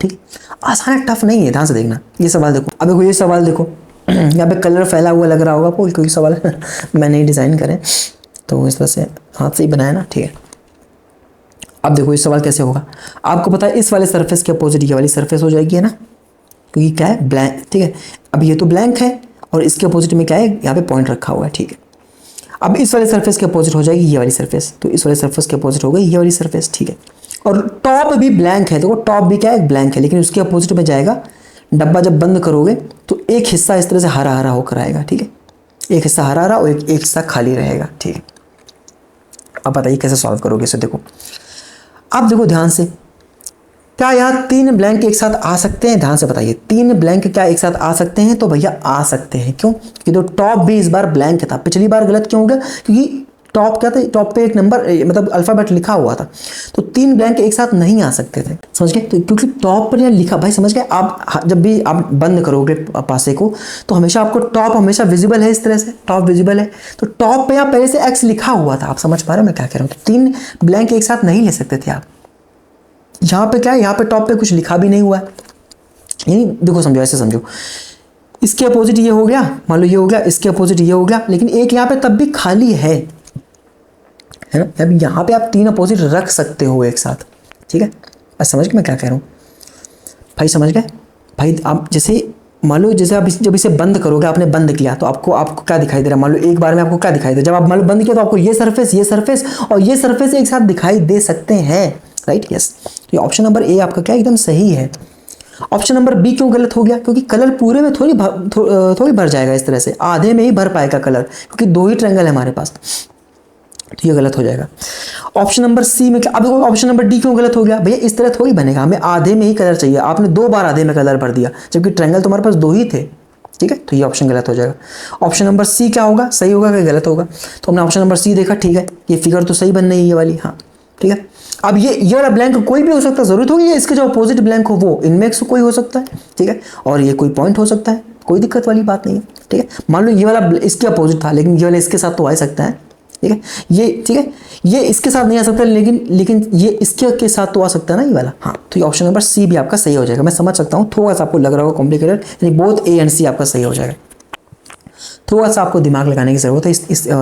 ठीक, आसान है, टफ नहीं है, ध्यान से देखना। ये सवाल देखो, अब देखो ये सवाल देखो, यहाँ पे कलर फैला हुआ लग रहा होगा आपको, क्योंकि सवाल मैंने ही डिज़ाइन करे तो इस तरह से हाथ से ही बनाया ना, ठीक है। अब देखो इस सवाल कैसे होगा, आपको पता है इस वाले सरफेस के अपोजिट ये वाली सरफेस हो जाएगी, है ना, क्योंकि क्या है ब्लैंक, ठीक है। अब ये तो ब्लैंक है और इसके अपोजिट में क्या है, यहाँ पे पॉइंट रखा हुआ है, ठीक है। अब इस वाले सरफेस के अपोजिट हो जाएगी ये वाली सरफेस, तो इस वाले सरफेस के अपोजिट हो गई ये वाली सरफेस, ठीक है। और टॉप भी ब्लैंक है, देखो टॉप भी क्या है, ब्लैंक है, लेकिन उसके अपोजिट में जाएगा। डब्बा जब बंद करोगे तो एक हिस्सा इस तरह से हरा हरा होकर आएगा, ठीक है, एक हिस्सा हरा हरा और एक हिस्सा खाली रहेगा, ठीक है। अब बताइए कैसे सॉल्व करोगे इसे, देखो आप देखो ध्यान से, क्या यहाँ तीन ब्लैंक एक साथ आ सकते हैं, ध्यान से बताइए, तीन ब्लैंक क्या एक साथ आ सकते हैं, तो भैया आ सकते हैं। क्यों, क्योंकि तो टॉप भी इस बार ब्लैंक था, पिछली बार गलत क्यों हो गया, क्योंकि टॉप क्या था, टॉप पे एक नंबर मतलब अल्फाबेट लिखा हुआ था, तो तीन ब्लैंक एक साथ नहीं आ सकते थे, समझ गए। तो क्योंकि टॉप पर यहाँ लिखा, भाई समझ गए आप, जब भी आप बंद करोगे पासे को तो हमेशा आपको टॉप हमेशा विजिबल है, इस तरह से टॉप विजिबल है, तो टॉप पे यहाँ पहले से एक्स लिखा हुआ था, आप समझ पा रहे हो मैं क्या कह रहा हूँ। तो तीन ब्लैंक एक साथ नहीं ले सकते थे आप। यहाँ पे क्या है, यहाँ पे टॉप पे कुछ लिखा भी नहीं हुआ है, यानी देखो समझो, ऐसे समझो, इसके अपोजिट ये हो गया, मान लो ये हो गया, इसके अपोजिट ये हो गया, लेकिन एक यहाँ पे तब भी खाली है ना। अब यहाँ पे आप तीन अपोजिट रख सकते हो एक साथ, ठीक है। बस समझ गए मैं क्या कह रहा हूँ भाई, समझ गए भाई। आप जैसे मान लो, जैसे आप जब इसे बंद करोगे, आपने बंद किया तो आपको क्या दिखाई दे रहा है, मान लो एक बार में आपको क्या दिखाई दे, जब आप मान लो बंद किया तो आपको ये सरफेस और ये सरफेस एक साथ दिखाई दे सकते हैं, राइट, यस। तो ये ऑप्शन नंबर ए आपका क्या एकदम सही है। ऑप्शन नंबर बी क्यों गलत हो गया, क्योंकि कलर पूरे में थोड़ी भर जाएगा, इस तरह से आधे में ही भर पाएगा कलर, क्योंकि दो ही ट्रायंगल है हमारे पास, तो ये गलत हो जाएगा। ऑप्शन नंबर सी में क्या, अब देखो ऑप्शन नंबर डी क्यों गलत हो गया, भैया इस तरह थोड़ी बनेगा, हमें आधे में ही कलर चाहिए, आपने दो बार आधे में कलर भर दिया, जबकि ट्रायंगल तो हमारे पास दो ही थे, ठीक है, तो ये ऑप्शन गलत हो जाएगा। ऑप्शन नंबर सी क्या होगा, सही होगा कि गलत होगा, तो हमने ऑप्शन नंबर सी देखा, ठीक है, ये फिगर तो सही बन रही है ये वाली, हाँ ठीक है। अब ये वाला ब्लैंक कोई भी हो सकता है, जरूरत होगी इसके जो अपोजिट ब्लैंक हो वो, इनमें से कोई हो सकता है, ठीक है, और ये कोई पॉइंट हो सकता है, कोई दिक्कत वाली बात नहीं है, ठीक है। मान लो ये वाला इसके अपोजिट था, लेकिन ये वाला इसके साथ तो आ सकता है, ठीक है, ये ठीक है, ये इसके साथ नहीं आ सकता, लेकिन ये इसके के साथ तो आ सकता है ना ये वाला, हाँ। तो ये ऑप्शन नंबर सी भी आपका सही हो जाएगा। मैं समझ सकता हूँ, थोड़ा सा आपको लग रहा होगा कॉम्प्लिकेटेड, यानी बोथ ए एंड सी आपका सही हो जाएगा। थोड़ा सा आपको दिमाग लगाने की जरूरत है,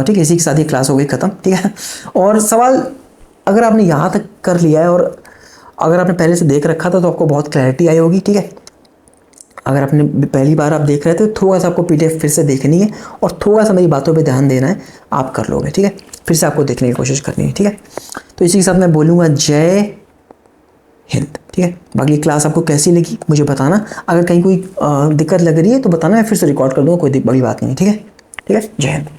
ठीक है। इसी के साथ ही क्लास हो गई खत्म, ठीक है। और सवाल अगर आपने यहाँ तक कर लिया है और अगर आपने पहले से देख रखा था तो आपको बहुत क्लैरिटी आई होगी, ठीक है। अगर आपने पहली बार आप देख रहे थे तो थोड़ा सा आपको पीडीएफ फिर से देखनी है और थोड़ा सा मेरी बातों पे ध्यान देना है, आप कर लोगे, ठीक है। फिर से आपको देखने की कोशिश करनी है, ठीक है। तो इसी के साथ मैं बोलूँगा जय हिंद, ठीक है। बाकी क्लास आपको कैसी लगी मुझे बताना, अगर कहीं कोई दिक्कत लग रही है तो बताना, मैं फिर से रिकॉर्ड कर दूँगा, कोई बड़ी बात नहीं है, ठीक है। ठीक है, जय हिंद।